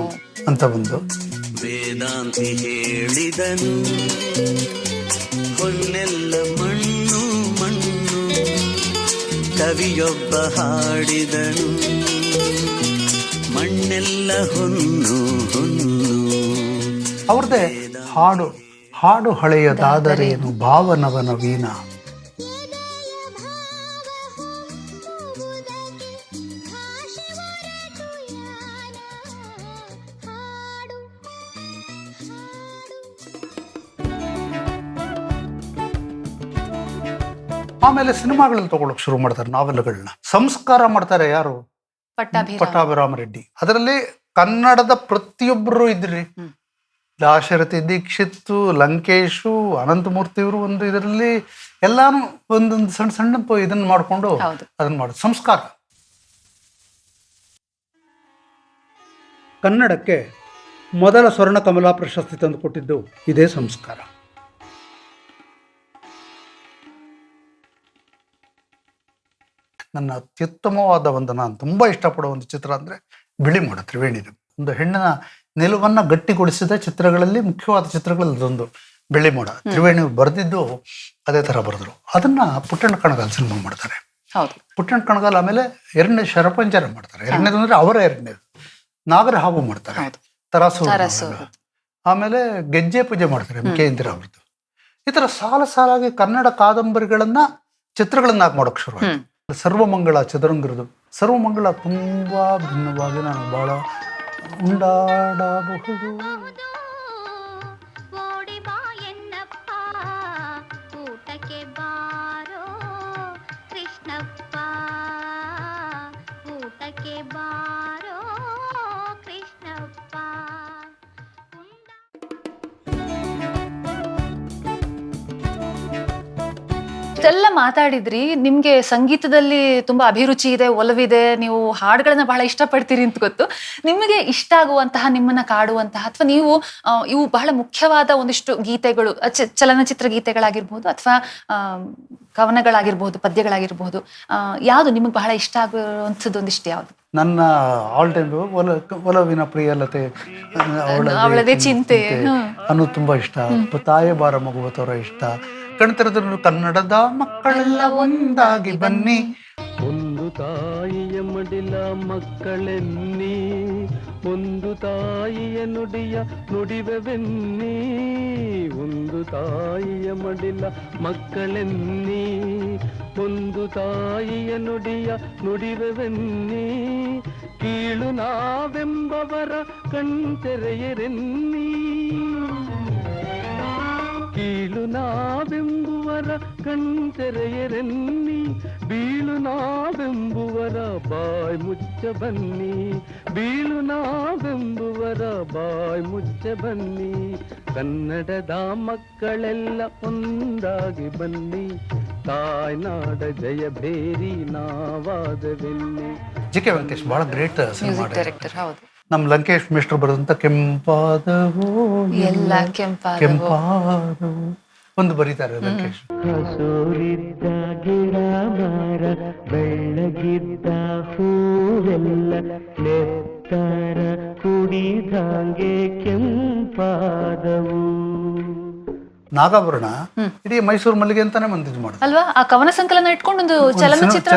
ಅಂತ ಒಂದು ವೇದಾಂತಿ ಹೇಳಿದನು, ಹೊನ್ನೆಲ್ಲ ಮಣ್ಣು ಮಣ್ಣು, ಕವಿಯೊಬ್ಬ ಹಾಡಿದನು, ಮಣ್ಣೆಲ್ಲ ಹೊನ್ನು ಹೊನ್ನು. ಅವ್ರದ್ದೇ ಹಾಡು ಹಾಡು ಹಳೆಯದಾದರೇನು ಭಾವನವನ ವೀಣ. ಆಮೇಲೆ ಸಿನಿಮಾಗಳಲ್ಲಿ ತಗೊಳಕ್ ಶುರು ಮಾಡ್ತಾರೆ, ನಾವೆಲ್ಗಳನ್ನ ಸಂಸ್ಕಾರ ಮಾಡ್ತಾರೆ. ಯಾರು? ಪಟ್ಟಾಭಿರಾಮ ರೆಡ್ಡಿ. ಅದರಲ್ಲಿ ಕನ್ನಡದ ಪ್ರತಿಯೊಬ್ಬರು ಇದ್ರಿ. ದಾಶರಥಿ ದೀಕ್ಷಿತ್, ಲಂಕೇಶು, ಅನಂತಮೂರ್ತಿ ಇವರು ಒಂದು ಇದರಲ್ಲಿ ಎಲ್ಲಾನು ಒಂದೊಂದು ಸಣ್ಣ ಸಣ್ಣ ಇದನ್ನ ಮಾಡ್ಕೊಂಡು ಅದನ್ನ ಮಾಡೋದು ಸಂಸ್ಕಾರ. ಕನ್ನಡಕ್ಕೆ ಮೊದಲ ಸ್ವರ್ಣ ಕಮಲ ಪ್ರಶಸ್ತಿ ತಂದು ಕೊಟ್ಟಿದ್ದು ಇದೇ ಸಂಸ್ಕಾರ. ನನ್ನ ಅತ್ಯುತ್ತಮವಾದ ನಾನು ತುಂಬಾ ಇಷ್ಟಪಡೋ ಒಂದು ಚಿತ್ರ ಅಂದ್ರೆ ಬಿಳಿ ಮೋಡ, ತ್ರಿವೇಣಿದು. ಒಂದು ಹೆಣ್ಣಿನ ನಿಲುವನ್ನ ಗಟ್ಟಿಗೊಳಿಸಿದ ಚಿತ್ರಗಳಲ್ಲಿ ಮುಖ್ಯವಾದ ಚಿತ್ರಗಳಲ್ಲಿ ಅದೊಂದು ಬಿಳಿ ಮೋಡ. ತ್ರಿವೇಣಿ ಬರೆದಿದ್ದು ಅದೇ ತರ ಬರೆದ್ರು. ಅದನ್ನ ಪುಟ್ಟಣ್ಣ ಕಣಗಾಲ್ ಸಿನಿಮಾ ಮಾಡ್ತಾರೆ. ಪುಟ್ಟಣ್ಣ ಕಣಗಾಲ್ ಆಮೇಲೆ ಎರಡನೇ ಶರಪಂಜರ ಮಾಡ್ತಾರೆ. ಎರಡನೇದು ಅಂದ್ರೆ ಅವರ ಎರಡನೇದು ನಾಗರ ಹಾವು ಮಾಡ್ತಾರೆ, ತರಾಸು. ಆಮೇಲೆ ಗೆಜ್ಜೆ ಪೂಜೆ ಮಾಡ್ತಾರೆ ಕೆ ಇಂದಿರಾ ಅವ್ರದ್ದು. ಈ ತರ ಸಾಲಾಗಿ ಕನ್ನಡ ಕಾದಂಬರಿಗಳನ್ನ ಚಿತ್ರಗಳನ್ನ ಮಾಡೋಕ್ ಶುರು ಆಯ್ತು. ಸರ್ವಮಂಗಳ ಚದುರಂಗರದು. ಸರ್ವಮಂಗಳ ತುಂಬಾ ಭಿನ್ನವಾಗಿ ನಾನು ಬಹಳ ಉಂಡಾಡಬಹುದು. ಊಟಕ್ಕೆ ಬಾರೋ ಕೃಷ್ಣಪ್ಪ, ಊಟಕ್ಕೆ ಬಾರೋ ಕೃಷ್ಣಪ್ಪ. ಇಷ್ಟೆಲ್ಲ ಮಾತಾಡಿದ್ರಿ, ನಿಮ್ಗೆ ಸಂಗೀತದಲ್ಲಿ ತುಂಬಾ ಅಭಿರುಚಿ ಇದೆ, ಒಲವಿದೆ, ನೀವು ಹಾಡುಗಳನ್ನ ಬಹಳ ಇಷ್ಟಪಡ್ತೀರಿ ಅಂತ ಗೊತ್ತು. ನಿಮಗೆ ಇಷ್ಟ ಆಗುವಂತಹ, ನಿಮ್ಮನ್ನ ಕಾಡುವಂತಹ, ಅಥವಾ ನೀವು ಇವು ಬಹಳ ಮುಖ್ಯವಾದ ಒಂದಿಷ್ಟು ಗೀತೆಗಳು, ಚಲನಚಿತ್ರ ಗೀತೆಗಳಾಗಿರ್ಬೋದು ಅಥವಾ ಕವನಗಳಾಗಿರ್ಬೋದು, ಪದ್ಯಗಳಾಗಿರ್ಬೋದು, ಯಾವುದು ನಿಮಗೆ ಬಹಳ ಇಷ್ಟ ಆಗುವಂಥದ್ದು ಒಂದಿಷ್ಟು ಯಾವುದು? ನನ್ನ ಆಲ್ ಟೈಮ್ ಒಲವಿನ ಪ್ರಿಯಲತೆ, ಅವಳದೇ ಚಿಂತೆ ಅನ್ನೋದು ತುಂಬಾ ಇಷ್ಟ. ತಾಯಿ ಬಾರ ಮಗುವತವರ ಇಷ್ಟ. ಕಣ್ತೆರೆದ್ರು ಕನ್ನಡದ ಮಕ್ಕಳೆಲ್ಲ ಒಂದಾಗಿ ಬನ್ನಿ, ಒಂದು ತಾಯಿಯ ಮಡಿಲ ಮಕ್ಕಳೆನ್ನಿ, ಒಂದು ತಾಯಿಯ ನುಡಿಯ ನುಡಿವೆನ್ನಿ, ಒಂದು ತಾಯಿಯ ಮಡಿಲ ಮಕ್ಕಳೆನ್ನಿ, ಒಂದು ತಾಯಿಯ ನುಡಿಯ ನುಡಿವೆನ್ನಿ, ಕೀಳು ನಾವೆಂಬವರ ಕಣ್ತೆರೆಯರೆನ್ನಿ, ಕೀಳು ನಾವೆಂಬುವರ ಕಣ್ತೆರೆಯರೆನ್ನಿ, ಬೀಳು ನಾವೆಂಬುವರ ಬಾಯ್ ಮುಚ್ಚ ಬನ್ನಿ, ಬೀಳು ನಾವೆಂಬುವರ ಬಾಯ್ ಮುಚ್ಚ ಬನ್ನಿ, ಕನ್ನಡದ ಮಕ್ಕಳೆಲ್ಲ ಒಂದಾಗಿ ಬನ್ನಿ, ತಾಯ್ನಾಡ ಜಯ ಭೇರಿ ನಾವಾದವೆನ್ನಿ. ಜಿ.ಕೆ. ವೆಂಕಟೇಶ್ ಬಹಳ ಗ್ರೇಟ್ ಸಿನಿಮಾ ಡೈರೆಕ್ಟರ್. ಹೌದು, ನಮ್ಮ ಲಂಕೇಶ್ ಮಿಶ್ರು ಬರೆದಂತ ಕೆಂಪಾದವು ಎಲ್ಲ ಕೆಂಪಾದವು ಕೆಂಪಾದವು ಒಂದು ಬರೀತಾರೆ ಲಂಕೇಶ್. ಹಸೂರಿದ್ದ ಗಿಡ ಮರ ಬೆಳ್ಳಗಿದ್ದ ಹೂವೆಲ್ಲ ನೆತ್ತರ ಕುಡಿದಂಗೆ ಕೆಂಪಾದವು. ನಾಗಾಭರಣ ಇಡೀ ಮೈಸೂರು ಮಲ್ಲಿಗೆ ಅಂತಾನೆ ಮಂದಿದ್ ಮಾಡಿದ್ರು ಅಲ್ವಾ? ಆ ಕವನ ಸಂಕಲನ ಇಟ್ಕೊಂಡು ಒಂದು ಚಲನಚಿತ್ರ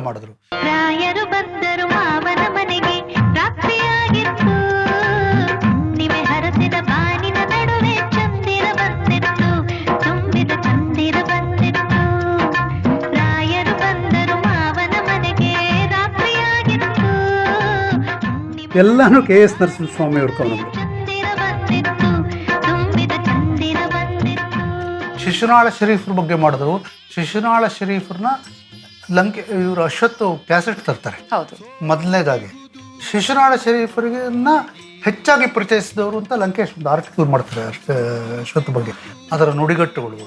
ಮಾಡಿದ್ರು. ರಾಯರು ಬಂದರು ಮಾವನ ಮನೆಗೆ, ರಾತ್ರಿಯಾಗಿತ್ತು, ನಿಮೆ ಹರಸಿದ ಬಾನಿನ ನಡುವೆ ಚಂದಿರ ಬಂದಿತ್ತು, ತುಂಬಿದ ಚಂದಿರ ಬಂದಿತ್ತು, ರಾಯರು ಬಂದರು ಮಾವನ ಮನೆಗೆ, ರಾತ್ರಿಯಾಗಿತ್ತು, ಎಲ್ಲಾನು ಕೆ.ಎಸ್. ನರಸಿಂಹಸ್ವಾಮಿ ಅವ್ರ ಕವನಗಳು. ಚಂದಿರ ಬಂದಿತ್ತು, ತುಂಬಿದ ಚಂದಿರ ಬಂದಿತ್ತು. ಶಿಶುನಾಳ ಶರೀಫ್ರ ಬಗ್ಗೆ ಮಾಡಿದ್ರು. ಶಿಶುನಾಳ ಶರೀಫ್ರನ್ನ ಇವರು ಅಶ್ವತ್ತು ಕ್ಯಾಸೆಟ್ ತರ್ತಾರೆ. ಹೌದು, ಮೊದಲನೇದಾಗಿ ಶಿಶುನಾಳ ಶರೀಫ್ರನ್ನ ಹೆಚ್ಚಾಗಿ ಪರಿಚಯಿಸಿದವರು ಅಂತ ಲಂಕೇಶ್ ಒಂದು ಆರ್ಟಿಕಲ್ ಮಾಡ್ತಾರೆ ಅಶ್ವತ್ ಬಗ್ಗೆ. ಅದರ ನುಡಿಗಟ್ಟುಗಳು,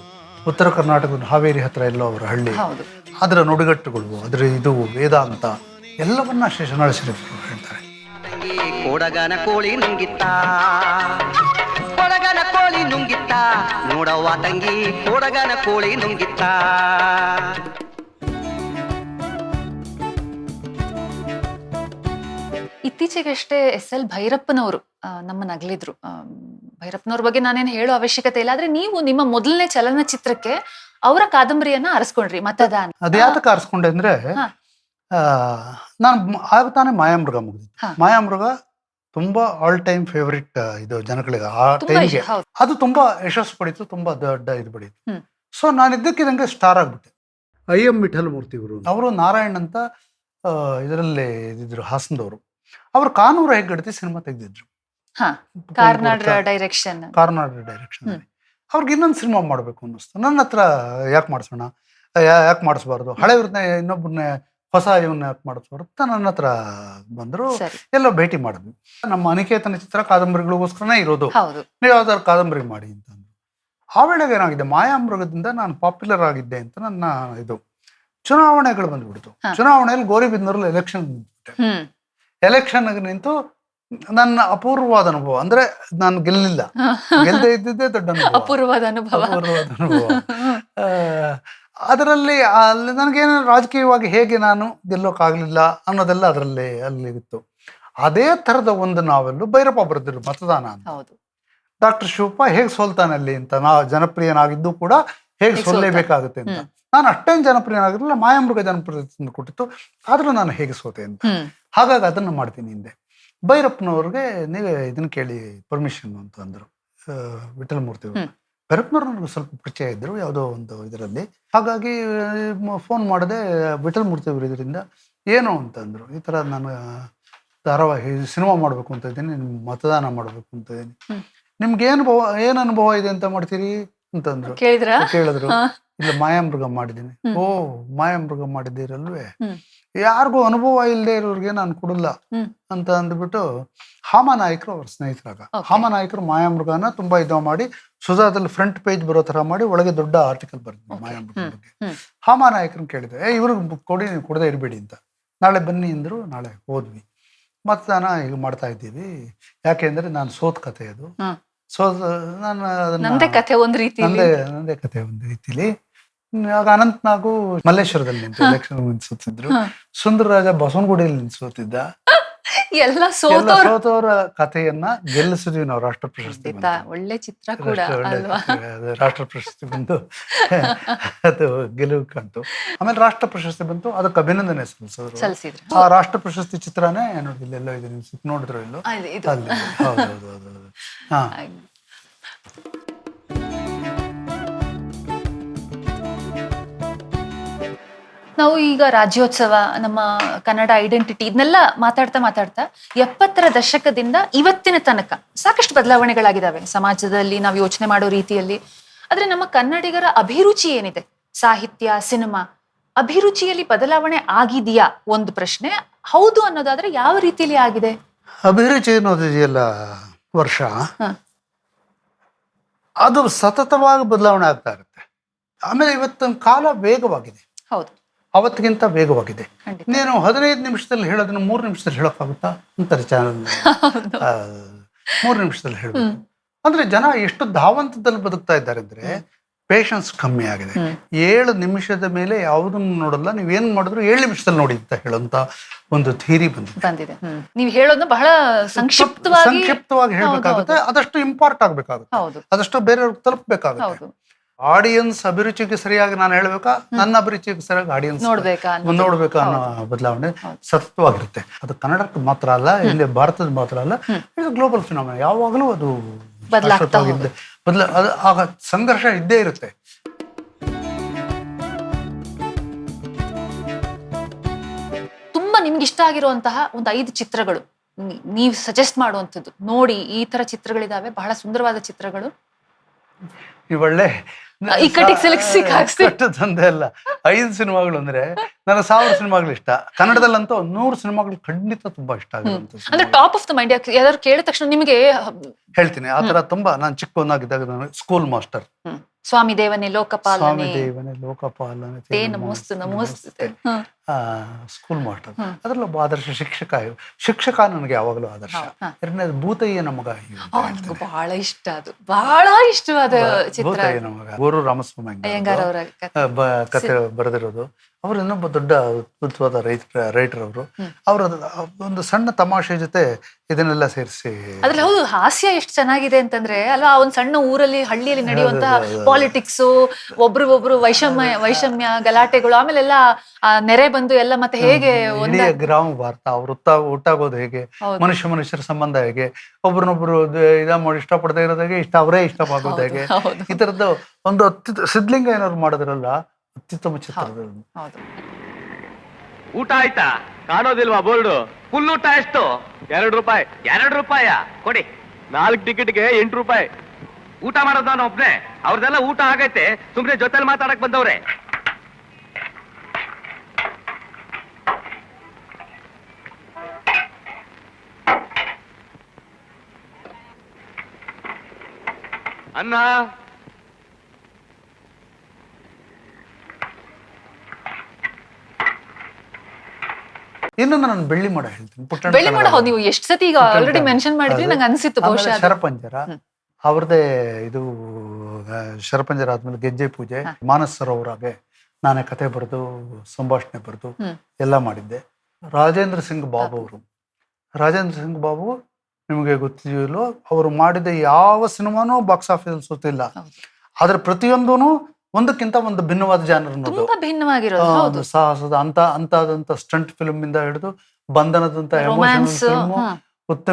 ಉತ್ತರ ಕರ್ನಾಟಕದ ಹಾವೇರಿ ಹತ್ರ ಎಲ್ಲೋ ಅವರ ಹಳ್ಳಿ, ಹೌದು, ಅದರ ನುಡಿಗಟ್ಟುಗಳು, ಅದರ ಇದು ವೇದಾಂತ ಎಲ್ಲವನ್ನ ಶಿಶುನಾಳ ಶರೀಫ್ ಹೇಳ್ತಾರೆ. ಕೊಡಗನ ಕೋಳಿ ನುಂಗಿತ್ತ, ಕೊಡಗನ ಕೋಳಿ ನುಂಗಿತ್ತ, ನೋಡವ್ವ ತಂಗಿ ಕೊಡಗನ ಕೋಳಿ ನುಂಗಿತ್ತ. ಇತ್ತೀಚೆಗಷ್ಟೇ ಎಸ್.ಎಲ್. ಭೈರಪ್ಪನವರು ನಮ್ಮನ್ನ ಅಗಲಿದ್ರು. ಭೈರಪ್ಪನವ್ರ ಬಗ್ಗೆ ನಾನೇನು ಹೇಳೋ ಅವಶ್ಯಕತೆ ಇಲ್ಲ. ಆದ್ರೆ ನೀವು ನಿಮ್ಮ ಮೊದಲನೇ ಚಲನಚಿತ್ರಕ್ಕೆ ಅವರ ಕಾದಂಬರಿಯನ್ನ ಆರಿಸ್ಕೊಂಡ್ರಿ, ಮತದಾನ. ಅದ್ಯಾತಕ್ಕೆ ಆರಿಸ್ಕೊಂಡೆ ಅಂದ್ರೆ, ನಾನು ಆಗ ತಾನೇ ಮಾಯಾಮೃಗ ಮುಗಿದಿತ್ತು. ಮಾಯಾಮೃಗ ತುಂಬಾ ಆಲ್ ಟೈಮ್ ಫೇವ್ರೇಟ್ ಇದು ಜನಗಳಿಗೆ ಆ ಟೈಮ್ಗೆ. ಅದು ತುಂಬಾ ಯಶಸ್ಸು ಪಡೀತು, ತುಂಬಾ ದೊಡ್ಡ ಇದು ಪಡೀತು. ಸೊ ನಾನು ಇದ್ದಕ್ಕಿದಂಗೆ ಸ್ಟಾರ್ ಆಗ್ಬಿಟ್ಟೆ. I.M. ವಿಠಲ್ ಮೂರ್ತಿ ಅವರು ನಾರಾಯಣ್ ಅಂತ ಇದರಲ್ಲಿ ಇದ್ದಿದ್ರು, ಹಾಸನದವರು. ಅವರು ಕಾನೂರು ಹೆಗ್ಗಡತಿ ಸಿನಿಮಾ ತೆಗೆದಿದ್ರು, ಕಾರ್ನಾಡ್ ಡೈರೆಕ್ಷನ್. ಅವ್ರಿಗೆ ಇನ್ನೊಂದು ಸಿನಿಮಾ ಮಾಡಬೇಕು ಅನ್ನಿಸ್ತು. ನನ್ನ ಹತ್ರ ಯಾಕೆ ಮಾಡಿಸೋಣ, ಯಾಕೆ ಮಾಡಿಸ್ಬಾರ್ದು, ಹಳೆಯವ್ರನ್ನ ಇನ್ನೊಬ್ಬರನ್ನೇ ಹೊಸ ಇವನ್ನ ಯಾಕೆ ಮಾಡಿಸ್ಬಾರ್ದು ಅಂತ ನನ್ನ ಹತ್ರ ಬಂದರು. ಎಲ್ಲ ಭೇಟಿ ಮಾಡಿದ್ವಿ. ನಮ್ಮ ಅನಿಕೇತನ ಚಿತ್ರ ಕಾದಂಬರಿಗಳಿಗೋಸ್ಕರನೇ ಇರೋದು, ನೀವು ಯಾವ್ದಾದ್ರು ಕಾದಂಬರಿ ಮಾಡಿ ಅಂತಂದ್ರು. ಆ ವೇಳೆಗೆ ಏನಾಗಿದೆ, ಮಾಯಾಮೃಗದಿಂದ ನಾನು ಪಾಪ್ಯುಲರ್ ಆಗಿದ್ದೆ ಅಂತ ನನ್ನ ಇದು ಚುನಾವಣೆಗಳು ಬಂದ್ಬಿಡ್ತು. ಚುನಾವಣೆಯಲ್ಲಿ ಗೋರಿಬಿದನೂರಲ್ಲಿ ಎಲೆಕ್ಷನ್ ನಿಂತು ನನ್ನ ಅಪೂರ್ವವಾದ ಅನುಭವ. ಅಂದ್ರೆ ನಾನು ಗೆಲ್ಲಿಲ್ಲ, ಗೆಲ್ಲದೆ ಇದ್ದಿದ್ದೇ ದೊಡ್ಡ ಅಪೂರ್ವವಾದ ಅನುಭವ. ಅದರಲ್ಲಿ ಅಲ್ಲಿ ನನಗೇನು ರಾಜಕೀಯವಾಗಿ ಹೇಗೆ ನಾನು ಗೆಲ್ಲೋಕ್ಕಾಗಲಿಲ್ಲ ಅನ್ನೋದೆಲ್ಲ ಅಲ್ಲಿ ಇತ್ತು. ಅದೇ ಥರದ ಒಂದು ನಾವೆಲ್ಲೂ ಭೈರಪ್ಪ ಬರೆದಿರು ಮತದಾನ ಅಂತ. ಡಾಕ್ಟರ್ ಶಿವಪ್ಪ ಹೇಗೆ ಸೋಲ್ತಾನೆ ಅಲ್ಲಿ ಅಂತ, ಜನಪ್ರಿಯನಾಗಿದ್ದು ಕೂಡ ಹೇಗೆ ಸೋಲ್ಲೇಬೇಕಾಗುತ್ತೆ ಅಂತ. ನಾನು ಅಷ್ಟೇನು ಜನಪ್ರಿಯನಾಗಿರಲಿಲ್ಲ, ಮಾಯಾಮೃಗ ಜನಪ್ರಿಯ ಕೊಟ್ಟಿತ್ತು, ಆದ್ರೂ ನಾನು ಹೇಗೆ ಸೋತೆ ಅಂತ. ಹಾಗಾಗಿ ಅದನ್ನು ಮಾಡ್ತೀನಿ ಹಿಂದೆ. ಭೈರಪ್ಪನವ್ರಿಗೆ ನೀವೇ ಇದನ್ನ ಕೇಳಿ ಪರ್ಮಿಷನ್ ಅಂತ ಅಂದರು ವಿಠಲ್ ಮೂರ್ತಿ ಅವರು. ಭೈರಪ್ಪನವ್ರು ನನಗೆ ಸ್ವಲ್ಪ ಪರಿಚಯ ಇದ್ರು ಯಾವುದೋ ಒಂದು ಇದರಲ್ಲಿ. ಹಾಗಾಗಿ ಫೋನ್ ಮಾಡಿದೆ, ವಿಠಲ್ ಮೂರ್ತಿ ಅವರು ಇದರಿಂದ ಏನು ಅಂತಂದ್ರು, ಈ ಥರ ನಾನು ಧಾರಾವಾಹಿ ಸಿನಿಮಾ ಮಾಡಬೇಕು ಅಂತ ಇದ್ದೀನಿ, ಮತದಾನ ಮಾಡಬೇಕು ಅಂತ ಇದ್ದೀನಿ, ನಿಮ್ಗೆ ಏನು ಅನುಭವ ಇದೆ ಅಂತ ಮಾಡ್ತೀರಿ ಅಂತಂದ್ರು. ಕೇಳಿದ್ರು ಇಲ್ಲ ಮಾಯಾಮೃಗ ಮಾಡಿದ್ದೀನಿ. ಓ ಮಾಯಾಮೃಗ ಮಾಡಿದ್ದೀರಲ್ವೇ, ಹ್ಮ್. ಯಾರಿಗೂ ಅನುಭವ ಇಲ್ಲದೆ ಇರೋರಿಗೆ ನಾನು ಕೊಡಲ್ಲ ಹ್ಮ್. ಅಂತ ಅಂದ್ಬಿಟ್ಟು ಹಾಮನಾಯಕರು ಅವ್ರ ಸ್ನೇಹಿತರಾಗ. Okay. ಹಾಮನಾಯಕರು ಮಾಯಾಮೃಗನ ತುಂಬಾ ಮಾಡಿ ಸುಧಾದಲ್ಲಿ ಫ್ರಂಟ್ ಪೇಜ್ ಬರೋ ತರ ಮಾಡಿ ಒಳಗೆ ದೊಡ್ಡ ಆರ್ಟಿಕಲ್ ಬರ್ತೀನಿ ಮಾಯಾಮೃಗ ಬಗ್ಗೆ. ಹ್ಮ್. ಹಾಮನಾಯಕರನ್ನ ಕೇಳಿದೆ, ಇವ್ರಿಗೆ ಕೊಡಿ, ನೀವು ಕೊಡದೆ ಇರಬೇಡಿ ಅಂತ. ನಾಳೆ ಬನ್ನಿ ಅಂದ್ರು. ನಾಳೆ ಹೋದ್ವಿ. ಮತದಾನ ಈಗ ಮಾಡ್ತಾ ಇದ್ದೀವಿ. ಯಾಕೆಂದ್ರೆ ನಾನು ಸೋತ್ ಕತೆ ಅದು. ಹ್ಮ್. ನಾನು ಅದನ್ನ ನಂದೇ ಕಥೆ ಒಂದ್ ರೀತಿ ನಂದೇ ಕತೆ ಒಂದು ರೀತಿಲಿ. ಆಗ ಅನಂತ್ನಾಗು ಮಲ್ಲೇಶ್ವರದಲ್ಲಿ ನಿಂತು ಎಲೆಕ್ಷನ್ ನಿಲ್ಸುತ್ತಿದ್ರು. ಸುಂದರರಾಜ ಬಸವನಗುಡಿಯಲ್ಲಿ ನಿಲ್ಸೋತಿದ್ದ. ಎಲ್ಲ ಎಲ್ಲ ಸೋತವರ ಕಥೆಯನ್ನ ಗೆಲ್ಲಿಸಿದ್ವಿ ನಾವು. ರಾಷ್ಟ್ರ ಪ್ರಶಸ್ತಿ ಬಂತು. ಒಳ್ಳೆ ಚಿತ್ರ ಕೂಡ ಒಳ್ಳೆ ಅಲ್ವಾ? ಅದು ರಾಷ್ಟ್ರ ಪ್ರಶಸ್ತಿ ಬಂದು ಅದು ಗೆಲುವು ಕಂತು. ಆಮೇಲೆ ರಾಷ್ಟ್ರ ಪ್ರಶಸ್ತಿ ಬಂತು, ಅದಕ್ಕೆ ಅಭಿನಂದನೆ ಸಲ್ಲಿಸಿದ್ರು. ಆ ರಾಷ್ಟ್ರ ಪ್ರಶಸ್ತಿ ಚಿತ್ರನೇ ನೋಡಿ ಇಲ್ಲೆಲ್ಲೋ ಇದೆ, ನೀವು ನೋಡಿದ್ರು ಇಲ್ಲೋ ಇದು. ಅಲ್ಲಿ. ಹೌದು. ಹಾ, ನಾವು ಈಗ ರಾಜ್ಯೋತ್ಸವ, ನಮ್ಮ ಕನ್ನಡ ಐಡೆಂಟಿಟಿ ಇದನ್ನೆಲ್ಲ ಮಾತಾಡ್ತಾ 70ರ ದಶಕದಿಂದ ಇವತ್ತಿನ ತನಕ ಸಾಕಷ್ಟು ಬದಲಾವಣೆಗಳಾಗಿದ್ದಾವೆ ಸಮಾಜದಲ್ಲಿ, ನಾವು ಯೋಚನೆ ಮಾಡೋ ರೀತಿಯಲ್ಲಿ. ಆದ್ರೆ ನಮ್ಮ ಕನ್ನಡಿಗರ ಅಭಿರುಚಿ ಏನಿದೆ, ಸಾಹಿತ್ಯ, ಸಿನಿಮಾ ಅಭಿರುಚಿಯಲ್ಲಿ ಬದಲಾವಣೆ ಆಗಿದೆಯಾ ಒಂದು ಪ್ರಶ್ನೆ. ಹೌದು ಅನ್ನೋದಾದ್ರೆ ಯಾವ ರೀತಿಯಲ್ಲಿ ಆಗಿದೆ? ಅಭಿರುಚಿ ಅನ್ನೋದಿದೆಯಲ್ಲ ವರ್ಷ, ಹ. ಅದು ಸತತವಾಗಿ ಬದಲಾವಣೆ ಆಗ್ತಾ ಇರುತ್ತೆ. ಆಮೇಲೆ ಇವತ್ತಿನ ಕಾಲ ವೇಗವಾಗಿದೆ, ಹೌದು, ಅವತ್ತಿಗಿಂತ ವೇಗವಾಗಿದೆ. ಖಂಡಿತ. ನೀನು 15 ನಿಮಿಷದಲ್ಲಿ ಹೇಳೋದನ್ನ 3 ನಿಮಿಷದಲ್ಲಿ ಹೇಳೋಕ್ಕಾಗುತ್ತಾ ಅಂತಾರೆ ಚಾನಲ್. 3 ನಿಮಿಷದಲ್ಲಿ ಹೇಳ್ಬೇಕು ಅಂದ್ರೆ ಜನ ಎಷ್ಟು ಧಾವಂತದಲ್ಲಿ ಬದುಕ್ತಾ ಇದ್ದಾರೆ ಅಂದ್ರೆ ಪೇಷನ್ಸ್ ಕಮ್ಮಿ ಆಗಿದೆ. 7 ನಿಮಿಷದ ಮೇಲೆ ಯಾವುದನ್ನು ನೋಡಲ್ಲ, ನೀವೇನ್ ಮಾಡಿದ್ರು 7 ನಿಮಿಷದಲ್ಲಿ ನೋಡಿ ಅಂತ ಹೇಳುವಂತ ಒಂದು ಥಿಯರಿ ಬಂದಿದೆ. ನೀವು ಹೇಳೋದನ್ನ ಬಹಳ ಸಂಕ್ಷಿಪ್ತವಾಗಿ ಹೇಳ್ಬೇಕಾಗುತ್ತೆ. ಅದಷ್ಟು ಇಂಪಾರ್ಟ್ ಆಗ್ಬೇಕಾಗುತ್ತೆ, ಹೌದು, ಅದಷ್ಟು ಬೇರೆಯವ್ರಿಗೆ ತಲುಪಬೇಕಾಗುತ್ತೆ. ಹೌದು. ಆಡಿಯನ್ಸ್ ಅಭಿರುಚಿಗೆ ಸರಿಯಾಗಿ ನಾನು ಹೇಳ್ಬೇಕಾ, ನನ್ನ ಅಭಿರುಚಿಗೆ ಸರಿಯಾಗಿ ಆಡಿಯನ್ಸ್ ನೋಡ್ಬೇಕಾ ಅನ್ನೋ ಬದಲಾವಣೆ ಸತತವಾಗಿರುತ್ತೆ. ಅದು ಕನ್ನಡಕ್ಕೆ ಮಾತ್ರ ಅಲ್ಲ, ಇಲ್ಲಿ ಭಾರತದ ಮಾತ್ರ ಅಲ್ಲ, ಇದು ಗ್ಲೋಬಲ್ ಫಿನಾಮಿನಾ. ಯಾವಾಗಲೂ ಅದು ಆಗ ಸಂಘರ್ಷ ಇದ್ದೇ ಇರುತ್ತೆ. ತುಂಬಾ ನಿಮ್ಗೆ ಇಷ್ಟ ಆಗಿರುವಂತಹ ಒಂದು 5 ಚಿತ್ರಗಳು ನೀವು ಸಜೆಸ್ಟ್ ಮಾಡುವಂಥದ್ದು, ನೋಡಿ ಈ ತರ ಚಿತ್ರಗಳಿದಾವೆ, ಬಹಳ ಸುಂದರವಾದ ಚಿತ್ರಗಳು. ಒಳ್ಳೆ ತಂದೆ ಅಲ್ಲ, 5 ಸಿನಿಮಾಗಳು ಅಂದ್ರೆ ನನಗೆ 1000 ಸಿನಿಮಾಗಳು ಇಷ್ಟ. ಕನ್ನಡದಲ್ಲಂತೂ 100 ಸಿನಿಮಾಗಳು ಖಂಡಿತ ತುಂಬಾ ಇಷ್ಟ ಆಗುತ್ತೆ. ಅಂದ್ರೆ ಟಾಪ್ ಆಫ್ ದ ಮೈಂಡ್ ಯಾರು ಕೇಳಿದ ತಕ್ಷಣ ನಿಮಗೆ ಹೇಳ್ತೀನಿ. ಆತರ ತುಂಬಾ ನಾನು ಚಿಕ್ಕವನಾಗಿದ್ದಾಗ ನಾನು ಸ್ಕೂಲ್ ಮಾಸ್ಟರ್, ಸ್ವಾಮಿ ದೇವನೇ ಲೋಕಪಾಲನೆ, ಸ್ಕೂಲ್ ಮಾಸ್ಟರ್, ಅದ್ರಲ್ಲಿ ಒಬ್ಬ ಆದರ್ಶ ಶಿಕ್ಷಕ ನನಗೆ ಯಾವಾಗಲೂ ಆದರ್ಶ. ಎರಡನೇದು ಭೂತಯ್ಯನ ಮಗ, ಬಹಳ ಇಷ್ಟ, ಅದು ಬಹಳ ಇಷ್ಟವಾದ ಚಿತ್ರ. ಭೂತಯ್ಯನ ಮಗ ಗೋರು ರಾಮಸ್ವಾಮಿ ಅಯ್ಯಂಗಾರ್ ಅವರ ಕತೆ ಬರೆದಿರೋದು. ಅವರು ಇನ್ನೊಬ್ಬ ದೊಡ್ಡ ಅದ್ಭುತವಾದ ರೈಟರ್ ಅವರು. ಅವರ ಒಂದು ಸಣ್ಣ ತಮಾಷೆ ಜೊತೆ ಇದನ್ನೆಲ್ಲ ಸೇರಿಸಿ ಅದ್ರಲ್ಲಿ ಹೌದು ಹಾಸ್ಯ ಎಷ್ಟು ಚೆನ್ನಾಗಿದೆ ಅಂತಂದ್ರೆ ಅಲ್ವಾ, ಒಂದ್ ಸಣ್ಣ ಊರಲ್ಲಿ ಹಳ್ಳಿಯಲ್ಲಿ ನಡೆಯುವಂತಹ ಪಾಲಿಟಿಕ್ಸ್, ಒಬ್ರಿಗೊಬ್ರು ವೈಷಮ್ಯ ಗಲಾಟೆಗಳು, ಆಮೇಲೆಲ್ಲ ನೆರೆ ಬಂದು ಎಲ್ಲ ಮತ್ತೆ ಹೇಗೆ ಗ್ರಾಮ ಭಾರತ, ಅವ್ರು ಒಟ್ಟಾಗೋದು ಹೇಗೆ, ಮನುಷ್ಯರ ಸಂಬಂಧ ಹೇಗೆ, ಒಬ್ರನ್ನೊಬ್ರು ಮಾಡಿ ಇಷ್ಟಪಡದೇ ಇರೋದು ಹೇಗೆ, ಅವರೇ ಇಷ್ಟಪಡೋದು ಹೇಗೆ, ಈ ತರದ್ದು ಒಂದು ಸಿದ್ಲಿಂಗ ಏನಾದ್ರು ಮಾಡಿದ್ರಲ್ಲ, ಅತ್ಯುತ್ತಮ ಚಿತ್ರದಲ್ಲಿ. ಊಟ ಆಯ್ತಾ? ಕಾಣೋದಿಲ್ವಾ ಬೋರ್ಡು? ಫುಲ್ ಊಟ ಎಷ್ಟು? 2 ರೂಪಾಯಿ. 2 ರೂಪಾಯ ಕೊಡಿ. 4 ಟಿಕೆಟ್ಗೆ 8 ರೂಪಾಯಿ. ಊಟ ಮಾಡೋದು ನಾನು ಒಬ್ನೇ, ಅವ್ರದೆಲ್ಲ ಊಟ ಆಗೈತೆ, ಸುಮ್ನೆ ಜೊತೆಲಿ ಮಾತಾಡಕ್ ಬಂದವ್ರೆ. ಅನ್ನ ಇನ್ನು ನಾನು ಬೆಳ್ಳಿ ಮೋಡ ಹೇಳ್ತೀನಿ. ಬೆಳ್ಳಿ ಮೋಡ ನೀವು ಎಷ್ಟು ಸತಿ ಈಗ ಆಲ್ರೆಡಿ ಮೆನ್ಷನ್ ಮಾಡಿದ್ರಿ, ನಂಗೆ ಅನ್ಸಿತ್ತು ಬಹುಶಃ. ಶರಪಂಜರ ಅವ್ರದ್ದೇ ಇದು. ಶರಪಂಜರ ಆದ್ಮೇಲೆ ಗೆಜ್ಜೆ ಪೂಜೆ, ಮಾನಸ ಸರೋವರಾಗೆ ನಾನೇ ಕತೆ ಬರೆದು ಸಂಭಾಷಣೆ ಬರೆದು ಎಲ್ಲ ಮಾಡಿದ್ದೆ. ರಾಜೇಂದ್ರ ಸಿಂಗ್ ಬಾಬು ನಿಮಗೆ ಗೊತ್ತಿದೆಯಲ್ಲೋ, ಅವರು ಮಾಡಿದ ಯಾವ ಸಿನಿಮಾನೂ ಬಾಕ್ಸ್ ಆಫೀಸ್ ಸುತ್ತಿಲ್ಲ. ಆದ್ರೆ ಪ್ರತಿಯೊಂದೂ ಒಂದಕ್ಕಿಂತ ಒಂದು ಭಿನ್ನವಾದ ಜಾನರ್, ಸಾಹಸದ ಅಂತಾದಂತ ಸ್ಟಂಟ್ ಫಿಲ್ಮ್ ಇಂದ ಹಿಡಿದು ಬಂಧನದಂತ ಎಮೋಷನಲ್ ಫಿಲ್ಮ್,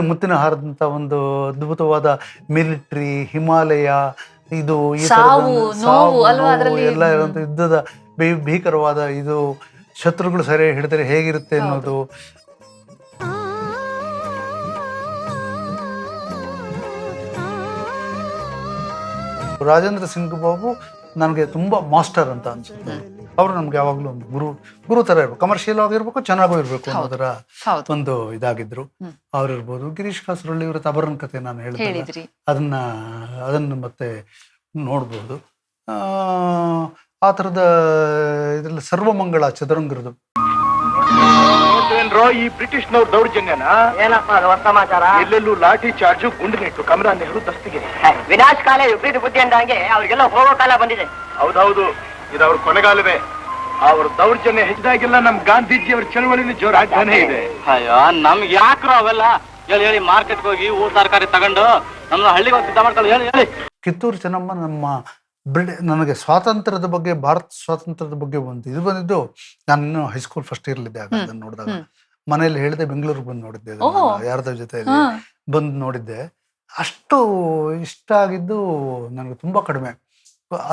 ಮುತ್ತಿನ ಹಾರದಂತ ಒಂದು ಅದ್ಭುತವಾದ ಮಿಲಿಟರಿ, ಹಿಮಾಲಯ, ಇದು ಎಲ್ಲ ಇರುವಂತ ಯುದ್ಧದ ಭೀಕರವಾದ ಇದು, ಶತ್ರುಗಳು ಸರಿ ಹಿಡಿದರೆ ಹೇಗಿರುತ್ತೆ ಅನ್ನೋದು. ರಾಜೇಂದ್ರ ಸಿಂಗ್ ಬಾಬು ನನಗೆ ತುಂಬ ಮಾಸ್ಟರ್ ಅಂತ ಅನ್ಸುತ್ತೆ. ಅವರು ನಮ್ಗೆ ಯಾವಾಗಲೂ ಒಂದು ಗುರು ಥರ ಇರ್ಬೇಕು, ಕಮರ್ಷಿಯಲ್ ಆಗಿರ್ಬೇಕು, ಚೆನ್ನಾಗೂ ಇರಬೇಕು ಅನ್ನೋದರ ಹೌದು. ಒಂದು ಇದಾಗಿದ್ರು. ಅವ್ರು ಇರ್ಬೋದು. ಗಿರೀಶ್ ಕಾಸರಳ್ಳಿ ಇವರ ತಬರನ್ ಕತೆ ನಾನು ಹೇಳಿದೆ, ಹೇಳಿದ್ರಿ. ಅದನ್ನ ಮತ್ತೆ ನೋಡ್ಬೋದು. ಆ ಥರದ ಇದ್ರಲ್ಲಿ ಸರ್ವಮಂಗಳ ಚದುರಂಗರದು. ಈ ಬ್ರಿಟಿಷ್ನವ್ರ ದೌರ್ಜನ್ಯನ ಏನಪ್ಪ ಅದು ಹೊಸ ಸಮಾಚಾರ? ಎಲ್ಲೆಲ್ಲೂ ಲಾಠಿ ಚಾರ್ಜು, ಗುಂಡಿನೆಟ್ಟು, ಕಮಲಾ ನೆಹರು ದಸ್ತಿಗೆ. ವಿನಾಶ್ ಕಾಲ ವಿಪರೀತ ಬುದ್ಧಿ ಅಂದಂಗೆ ಅವ್ರಿಗೆಲ್ಲ ಹೋಗೋ ಕಾಲ ಬಂದಿದೆ. ಹೌದೌದು, ಇದು ಅವ್ರ ಕೊನೆಗಾಲವೇ. ಅವ್ರ ದೌರ್ಜನ್ಯ ಹೆಚ್ಚಾಗಿಲ್ಲ, ನಮ್ ಗಾಂಧೀಜಿ ಅವ್ರ ಚಳವಳಿಲಿ ಜೋರಾಗ್ತಾನೆ ಇದೆ. ಅಯ್ಯೋ ನಮ್ಗೆ ಯಾಕ್ರೋ ಅವೆಲ್ಲ? ಹೇಳಿ ಮಾರ್ಕೆಟ್ಗೆ ಹೋಗಿ ಊಟ ತರಕಾರಿ ತಗೊಂಡು ನಮ್ಮ ಹಳ್ಳಿಗೆ ಹೋಗಿ ಸಿದ್ಧ ಮಾಡ್ಕೊಂಡು ಹೇಳಿ. ಕಿತ್ತೂರು ಚೆನ್ನಮ್ಮ ನಮ್ಮ ನನಗೆ ಸ್ವಾತಂತ್ರ್ಯದ ಬಗ್ಗೆ, ಭಾರತ ಸ್ವಾತಂತ್ರ್ಯದ ಬಗ್ಗೆ ಇದು ಬಂದಿದ್ದು ನಾನು ಇನ್ನೂ ಹೈಸ್ಕೂಲ್ ಫಸ್ಟ್ ಇಯರ್ಲಿದ್ದೆ ಆಗ. ಅದನ್ನು ನೋಡಿದಾಗ ಮನೇಲಿ ಹೇಳಿದೆ, ಬೆಂಗಳೂರಿಗೆ ಬಂದು ನೋಡಿದ್ದೆ, ಯಾರ್ದ ಜೊತೆಯಲ್ಲಿ ಬಂದು ನೋಡಿದ್ದೆ. ಅಷ್ಟು ಇಷ್ಟ ಆಗಿದ್ದು ನನಗೆ ತುಂಬಾ ಕಡಿಮೆ.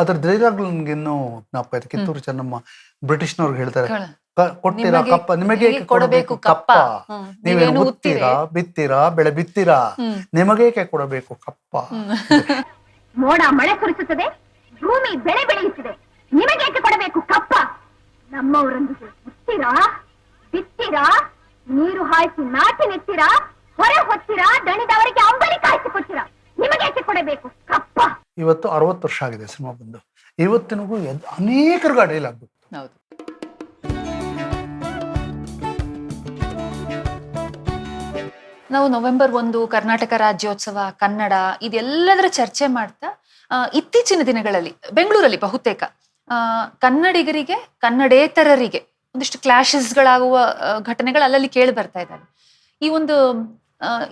ಅದ್ರ ಡೈಲಾಗ್ಗಳು ನನಗೆ ಇನ್ನೂ ಜ್ಞಾಪಕ ಆಯ್ತು. ಕಿತ್ತೂರು ಚೆನ್ನಮ್ಮ ಬ್ರಿಟಿಷ್ನವ್ರಿಗೆ ಹೇಳ್ತಾರೆ, ಕೊಟ್ಟಿರಾ ಕಪ್ಪ ನಿಮಗೆ ಕೊಡಬೇಕು ಕಪ್ಪ, ನೀವೇನು ಉತ್ತೀರಾ ಬಿತ್ತೀರಾ ಬೆಳೆ ಬಿತ್ತೀರಾ, ನಿಮಗೇಕೆ ಕೊಡಬೇಕು ಕಪ್ಪ. ಮೋಡ ಮಳೆ ಸುರಿಸುತ್ತದೆ, ಭೂಮಿ ಬೆಳೆ ಬೆಳೆಯುತ್ತದೆ, ನಿಮಗೇಕೆ ಕೊಡಬೇಕು ಕಪ್ಪ. ನಮ್ಮವರೊಂದಿಗೆ ಉತ್ತೀರಾ ಬಿತ್ತೀರಾ, ನೀರು ಹಾಯಿಸಿ ನಾಟಿ ನೆತ್ತೀರಾ, ಹೊರೆ ಹೊತ್ತೀರಾ, ದಣಿದವರಿಗೆ ಅಂಬಲಿ ಕಾಯಿಸಿ ಕೊಡ್ತೀರಾ, ನಿಮಗೇಕೆ ಕೊಡಬೇಕು ಕಪ್ಪ. ಇವತ್ತು 60 ವರ್ಷ ಆಗಿದೆ ಸಿನಿಮಾ ಬಂದು. ಇವತ್ತಿನಗೂ ಅನೇಕರಿಗೆ ಡೈಲಾಗ್ ಬೇಕು. ಹೌದು. ನಾವು November 1 ಕರ್ನಾಟಕ ರಾಜ್ಯೋತ್ಸವ, ಕನ್ನಡ, ಇದೆಲ್ಲದರ ಚರ್ಚೆ ಮಾಡ್ತಾ ಇತ್ತೀಚಿನ ದಿನಗಳಲ್ಲಿ ಬೆಂಗಳೂರಲ್ಲಿ ಬಹುತೇಕ ಕನ್ನಡಿಗರಿಗೆ, ಕನ್ನಡೇತರರಿಗೆ ಒಂದಿಷ್ಟು ಕ್ಲಾಶಸ್ಗಳಾಗುವ ಘಟನೆಗಳು ಅಲ್ಲಲ್ಲಿ ಕೇಳಿ ಬರ್ತಾ ಇದ್ದಾವೆ.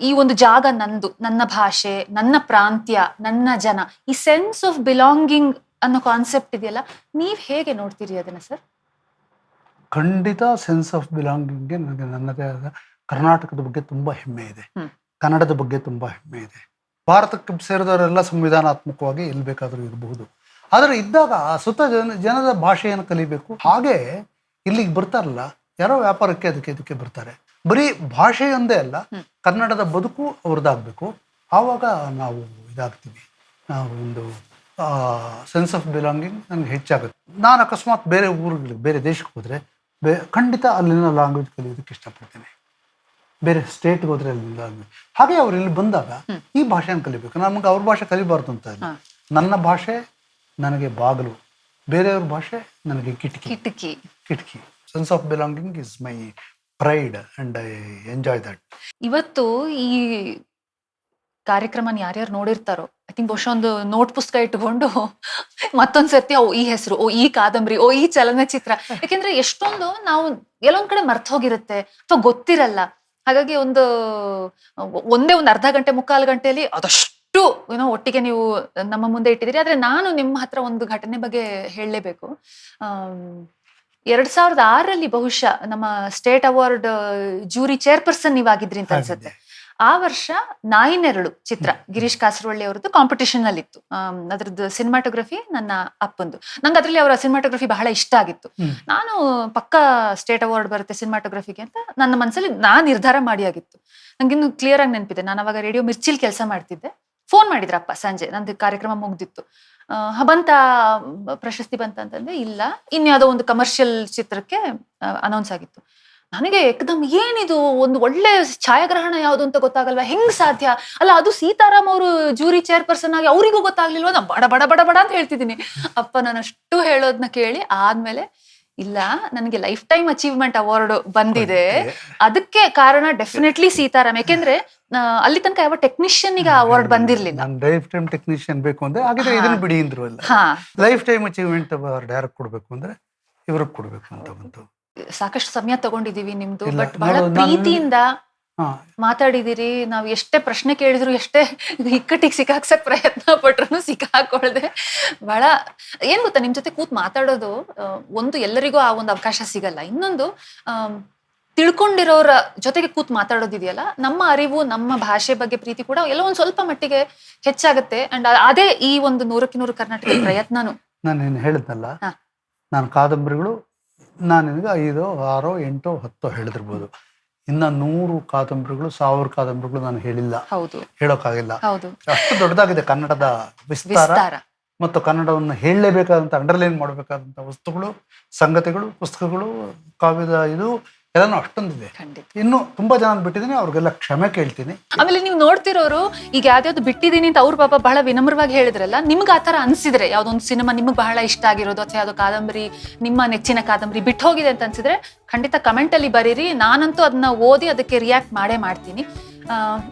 ಈ ಒಂದು ಜಾಗ ನಂದು, ನನ್ನ ಭಾಷೆ, ನನ್ನ ಪ್ರಾಂತ್ಯ, ನನ್ನ ಜನ, ಈ ಸೆನ್ಸ್ ಆಫ್ ಬಿಲಾಂಗಿಂಗ್ ಅನ್ನೋ ಕಾನ್ಸೆಪ್ಟ್ ಇದೆಯಲ್ಲ, ನೀವ್ ಹೇಗೆ ನೋಡ್ತೀರಿ ಅದನ್ನ ಸರ್? ಖಂಡಿತ ಸೆನ್ಸ್ ಆಫ್ ಬಿಲಾಂಗಿಂಗ್ಗೆ ನನಗೆ ನನ್ನದೇ ಆದ ಕರ್ನಾಟಕದ ಬಗ್ಗೆ ತುಂಬಾ ಹೆಮ್ಮೆ ಇದೆ, ಕನ್ನಡದ ಬಗ್ಗೆ ತುಂಬಾ ಹೆಮ್ಮೆ ಇದೆ. ಭಾರತಕ್ಕೆ ಸೇರಿದವರೆಲ್ಲ ಸಂವಿಧಾನಾತ್ಮಕವಾಗಿ ಎಲ್ಲಿ ಬೇಕಾದರೂ ಇರಬಹುದು. ಆದರೆ ಇದ್ದಾಗ ಸುತ್ತ ಜನದ ಭಾಷೆಯನ್ನು ಕಲಿಬೇಕು. ಹಾಗೆ ಇಲ್ಲಿಗೆ ಬರ್ತಾರಲ್ಲ ಯಾರೋ ವ್ಯಾಪಾರಕ್ಕೆ ಅದಕ್ಕೆ ಬರ್ತಾರೆ. ಬರೀ ಭಾಷೆಯೊಂದೇ ಅಲ್ಲ, ಕನ್ನಡದ ಬದುಕು ಅವ್ರದ್ದಾಗಬೇಕು. ಆವಾಗ ನಾವು ಇದಾಗ್ತೀವಿ. ನಾವು ಒಂದು ಸೆನ್ಸ್ ಆಫ್ ಬಿಲಾಂಗಿಂಗ್ ನನಗೆ ಹೆಚ್ಚಾಗುತ್ತೆ. ನಾನು ಅಕಸ್ಮಾತ್ ಬೇರೆ ಊರುಗಳಿಗೆ, ಬೇರೆ ದೇಶಕ್ಕೆ ಹೋದರೆ ಖಂಡಿತ ಅಲ್ಲಿನ ಲ್ಯಾಂಗ್ವೇಜ್ ಕಲಿಯೋದಕ್ಕೆ ಇಷ್ಟಪಡ್ತೀನಿ. ಬೇರೆ ಸ್ಟೇಟ್ಗೆ ಹೋದ್ರೆ ಅಲ್ಲಿಂದ ಹಾಗೆ ಅವ್ರು ಇಲ್ಲಿ ಬಂದಾಗ ಈ ಭಾಷೆಯನ್ನು ಕಲಿಬೇಕು. ನಮಗೆ ಅವ್ರ ಭಾಷೆ ಕಲಿಬಾರ್ದು ಅಂತ ಇಲ್ಲ. ನನ್ನ ಭಾಷೆ ನನಗೆ ಬಾಗಿಲು, ಬೇರೆಯವ್ರ ಭಾಷೆ ನನಗೆ ಕಿಟಕಿ. Sense of belonging is my pride and I enjoy that. ಇವತ್ತು ಈ ಕಾರ್ಯಕ್ರಮನ ಯಾರ್ಯಾರು ನೋಡಿರ್ತಾರೋ, ಐ ಥಿಂಕ್ ಬಹುಶಃ ಒಂದು ನೋಟ್ ಪುಸ್ತಕ ಇಟ್ಕೊಂಡು ಮತ್ತೊಂದ್ಸರ್ತಿ ಈ ಹೆಸರು, ಈ ಕಾದಂಬರಿ, ಈ ಚಲನಚಿತ್ರ, ಯಾಕೆಂದ್ರೆ ಎಷ್ಟೊಂದು ನಾವು ಎಲ್ಲೊಂದ್ ಕಡೆ ಮರ್ತ ಹೋಗಿರುತ್ತೆ ಅಥವಾ ಗೊತ್ತಿರಲ್ಲ. ಹಾಗಾಗಿ ಒಂದೇ ಒಂದು ಅರ್ಧ ಗಂಟೆ, ಮುಕ್ಕಾಲು ಗಂಟೆಯಲ್ಲಿ ಅದಷ್ಟು ಒಟ್ಟಿಗೆ ನೀವು ನಮ್ಮ ಮುಂದೆ ಇಟ್ಟಿದ್ದೀರಿ. ಆದ್ರೆ ನಾನು ನಿಮ್ಮ ಹತ್ರ ಒಂದು ಘಟನೆ ಬಗ್ಗೆ ಹೇಳಲೇಬೇಕು. 2006 ಬಹುಶಃ ನಮ್ಮ ಸ್ಟೇಟ್ ಅವಾರ್ಡ್ ಜೂರಿ ಚೇರ್ಪರ್ಸನ್ ನೀವಾಗಿದ್ರಿ ಅಂತ ಅನ್ಸುತ್ತೆ. ಆ ವರ್ಷ ನಾಯಿನೆರಳು ಚಿತ್ರ ಗಿರೀಶ್ ಕಾಸರವಳ್ಳಿ ಅವರದ್ದು ಕಾಂಪಿಟಿಷನ್ ಅಲ್ಲಿ ಇತ್ತು. ಅದ್ರದ್ದು ಸಿನಿಮಾಟೋಗ್ರಫಿ ನನ್ನ ಅಪ್ಪಂದು. ನಂಗೆ ಅದ್ರಲ್ಲಿ ಅವರ ಸಿನಿಮಾಟೋಗ್ರಫಿ ಬಹಳ ಇಷ್ಟ ಆಗಿತ್ತು. ನಾನು ಪಕ್ಕ ಸ್ಟೇಟ್ ಅವಾರ್ಡ್ ಬರುತ್ತೆ ಸಿನಿಮಾಟೋಗ್ರಫಿಗೆ ಅಂತ ನನ್ನ ಮನಸ್ಸಲ್ಲಿ ನಾನು ನಿರ್ಧಾರ ಮಾಡಿ ಆಗಿತ್ತು. ನಂಗಿನ್ನು ಕ್ಲಿಯರ್ ಆಗಿ ನೆನಪಿದೆ. ನಾನು ಅವಾಗ ರೇಡಿಯೋ ಮಿರ್ಚಿಲ್ ಕೆಲಸ ಮಾಡ್ತಿದ್ದೆ. ಫೋನ್ ಮಾಡಿದ್ರಪ್ಪ ಸಂಜೆ, ನಂದು ಕಾರ್ಯಕ್ರಮ ಮುಗ್ದಿತ್ತು. ಬಂತ ಪ್ರಶಸ್ತಿ ಬಂತ ಅಂತಂದ್ರೆ, ಇಲ್ಲ ಇನ್ಯಾವುದೋ ಒಂದು ಕಮರ್ಷಿಯಲ್ ಚಿತ್ರಕ್ಕೆ ಅನೌನ್ಸ್ ಆಗಿತ್ತು. ನನಗೆ ಏಕದಮ್ ಏನಿದು, ಒಂದು ಒಳ್ಳೆ ಛಾಯಾಗ್ರಹಣ ಯಾವುದು ಅಂತ ಗೊತ್ತಾಗಲ್ವಾ, ಹೆಂಗ್ ಸಾಧ್ಯ ಅಲ್ಲ, ಅದು ಸೀತಾರಾಮ್ ಅವರು ಜೂರಿ ಚೇರ್ಪರ್ಸನ್ ಆಗಿ ಅವರಿಗೂ ಗೊತ್ತಾಗ್ಲಿಲ್ವ, ನಾ ಬಡ ಬಡ ಬಡ ಬಡ ಅಂತ ಹೇಳ್ತಿದ್ದೀನಿ. ಅಪ್ಪ ನಾನು ಅಷ್ಟು ಹೇಳೋದನ್ನ ಕೇಳಿ ಆದ್ಮೇಲೆ, ಇಲ್ಲ ನನಗೆ ಲೈಫ್ ಟೈಮ್ ಅಚೀವ್ಮೆಂಟ್ ಅವಾರ್ಡ್ ಬಂದಿದೆ, ಅದಕ್ಕೆ ಕಾರಣ ಡೆಫಿನೆಟ್ಲಿ ಸೀತಾರಾಮ್. ಯಾಕೆಂದ್ರೆ ಅಲ್ಲಿ ತನಕ ಯಾವ ಟೆಕ್ನಿಷಿಯನ್ ಗೆ ಅವಾರ್ಡ್ ಬಂದಿರ್ಲಿಲ್ಲ. ಲೈಫ್ ಟೈಮ್ ಟೆಕ್ನಿಷಿಯನ್ ಬೇಕು ಅಂದ್ರೆ ಹಾಗಿದ್ರೆ ಇದನ್ನ ಬಿಡಿ ಅಂದ್ರು ಅಲ್ಲ. ಲೈಫ್ ಟೈಮ್ ಅಚೀವ್ಮೆಂಟ್ ಅವಾರ್ಡ್ ಯಾರಿಗೆ ಕೊಡ್ಬೇಕು ಅಂದ್ರೆ ಇವ್ರಿಗೆ ಕೊಡ್ಬೇಕು ಅಂತ ಬಂತು. ಸಾಕಷ್ಟು ಸಮಯ ತಗೊಂಡಿದೀವಿ ನಿಮ್ದು, ಬಟ್ ಬಹಳ ಪ್ರೀತಿಯಿಂದ ಮಾತಾಡಿದಿರಿ. ನಾವ್ ಎಷ್ಟೇ ಪ್ರಶ್ನೆ ಕೇಳಿದ್ರು, ಎಷ್ಟೇ ಇಕ್ಕಟ್ಟಿಗೆ ಸಿಕ್ಕಾಕ್ಸಕ್ ಪ್ರಯತ್ನ ಪಟ್ರು ಸಿಕ್ಕಾಕೊಳ್ದೆ. ಬಹಳ ಏನ್ ಗೊತ್ತಾ, ನಿಮ್ ಜೊತೆ ಕೂತ್ ಮಾತಾಡೋದು ಒಂದು, ಎಲ್ಲರಿಗೂ ಆ ಒಂದು ಅವಕಾಶ ಸಿಗಲ್ಲ. ಇನ್ನೊಂದು ತಿಳ್ಕೊಂಡಿರೋರ ಜೊತೆಗೆ ಕೂತ್ ಮಾತಾಡೋದಿದೆಯಲ್ಲ, ನಮ್ಮ ಅರಿವು, ನಮ್ಮ ಭಾಷೆ ಬಗ್ಗೆ ಪ್ರೀತಿ ಕೂಡ ಎಲ್ಲ ಒಂದ್ ಸ್ವಲ್ಪ ಮಟ್ಟಿಗೆ ಹೆಚ್ಚಾಗತ್ತೆ. ಅಂಡ್ ಅದೇ ಈ ಒಂದು 100ಕ್ಕೆ 100 ಕರ್ನಾಟಕ ಪ್ರಯತ್ನನು. ನಾನು ಹೇಳಿದ್ನಲ್ಲ, ನಾನು ಕಾದಂಬರಿಗಳು ನಾನು ನಿನಗೆ 5, 6, 8, 10 ಹೇಳಿದಿರ್ಬೋದು. ಇನ್ನ 100 ಕಾದಂಬರಿಗಳು, 1000 ಕಾದಂಬರಿಗಳು ನಾನು ಹೇಳಿಲ್ಲ, ಹೇಳೋಕ್ಕಾಗಿಲ್ಲ. ಅಷ್ಟು ದೊಡ್ಡದಾಗಿದೆ ಕನ್ನಡದ ವಿಸ್ತಾರ ಮತ್ತು ಕನ್ನಡವನ್ನು ಹೇಳಲೇಬೇಕಾದಂಥ ಅಂಡರ್ಲೈನ್ ಮಾಡಬೇಕಾದಂಥ ವಸ್ತುಗಳು, ಸಂಗತಿಗಳು, ಪುಸ್ತಕಗಳು, ಕಾವ್ಯದ ಇದು ಎಲ್ಲನೂ ಅಷ್ಟೊಂದಿದೆ. ಖಂಡಿತ. ಇನ್ನು ತುಂಬಾ ಜನ ಬಿಟ್ಟಿದ್ದೀನಿ, ಅವ್ರಿಗೆಲ್ಲ ಕ್ಷಮೆ ಕೇಳ್ತೀನಿ. ಆಮೇಲೆ ನೀವು ನೋಡ್ತಿರೋರು ಈಗ ಯಾವ್ದಾವ್ದು ಬಿಟ್ಟಿದೀನಿ ಅಂತ ಅವ್ರ ಪಾಪ ಬಹಳ ವಿನಮ್ರವಾಗಿ ಹೇಳಿದ್ರಲ್ಲ, ನಿಮ್ಗೆ ಆತರ ಅನ್ಸಿದ್ರೆ ಯಾವ್ದೊಂದು ಸಿನಿಮಾ ನಿಮ್ಗೆ ಬಹಳ ಇಷ್ಟ ಆಗಿರೋದು ಅಥವಾ ಯಾವ್ದೋ ಕಾದಂಬರಿ ನಿಮ್ಮ ನೆಚ್ಚಿನ ಕಾದಂಬರಿ ಬಿಟ್ಟು ಹೋಗಿದೆ ಅಂತ ಅನ್ಸಿದ್ರೆ ಖಂಡಿತ ಕಮೆಂಟ್ ಅಲ್ಲಿ ಬರೀರಿ. ನಾನಂತೂ ಅದನ್ನ ಓದಿ ಅದಕ್ಕೆ ರಿಯಾಕ್ಟ್ ಮಾಡೇ ಮಾಡ್ತೀನಿ.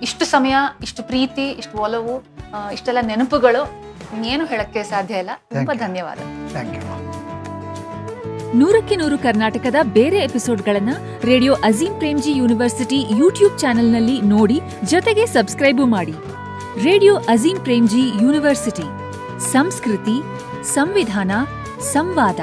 ಇಷ್ಟು ಸಮಯ, ಇಷ್ಟು ಪ್ರೀತಿ, ಇಷ್ಟು ಒಲವು, ಇಷ್ಟೆಲ್ಲ ನೆನಪುಗಳು ಏನು ಹೇಳಕ್ಕೆ ಸಾಧ್ಯ ಇಲ್ಲ. ತುಂಬಾ ಧನ್ಯವಾದ. Thank you. 100ಕ್ಕೆ 100 ಕರ್ನಾಟಕದ ಬೇರೆ ಎಪಿಸೋಡ್ಗಳನ್ನ radio Azim Premji university YouTube ಚಾನೆಲ್ನಲ್ಲಿ ನೋಡಿ, ಜೊತೆಗೆ ಸಬ್ಸ್ಕ್ರೈಬು ಮಾಡಿ. ರೇಡಿಯೋ ಅಜೀಂ ಪ್ರೇಮ್ಜಿ ಯೂನಿವರ್ಸಿಟಿ, ಸಂಸ್ಕೃತಿ, ಸಂವಿಧಾನ, ಸಂವಾದ.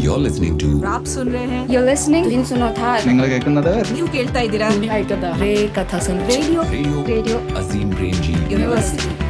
You're listening to आप सुन रहे हैं You're listening? ನೀವು ಕೇಳ್ತಾ ಇದ್ದೀರಾ Radio Azim Premji ಯೂನಿವರ್ಸಿಟಿ.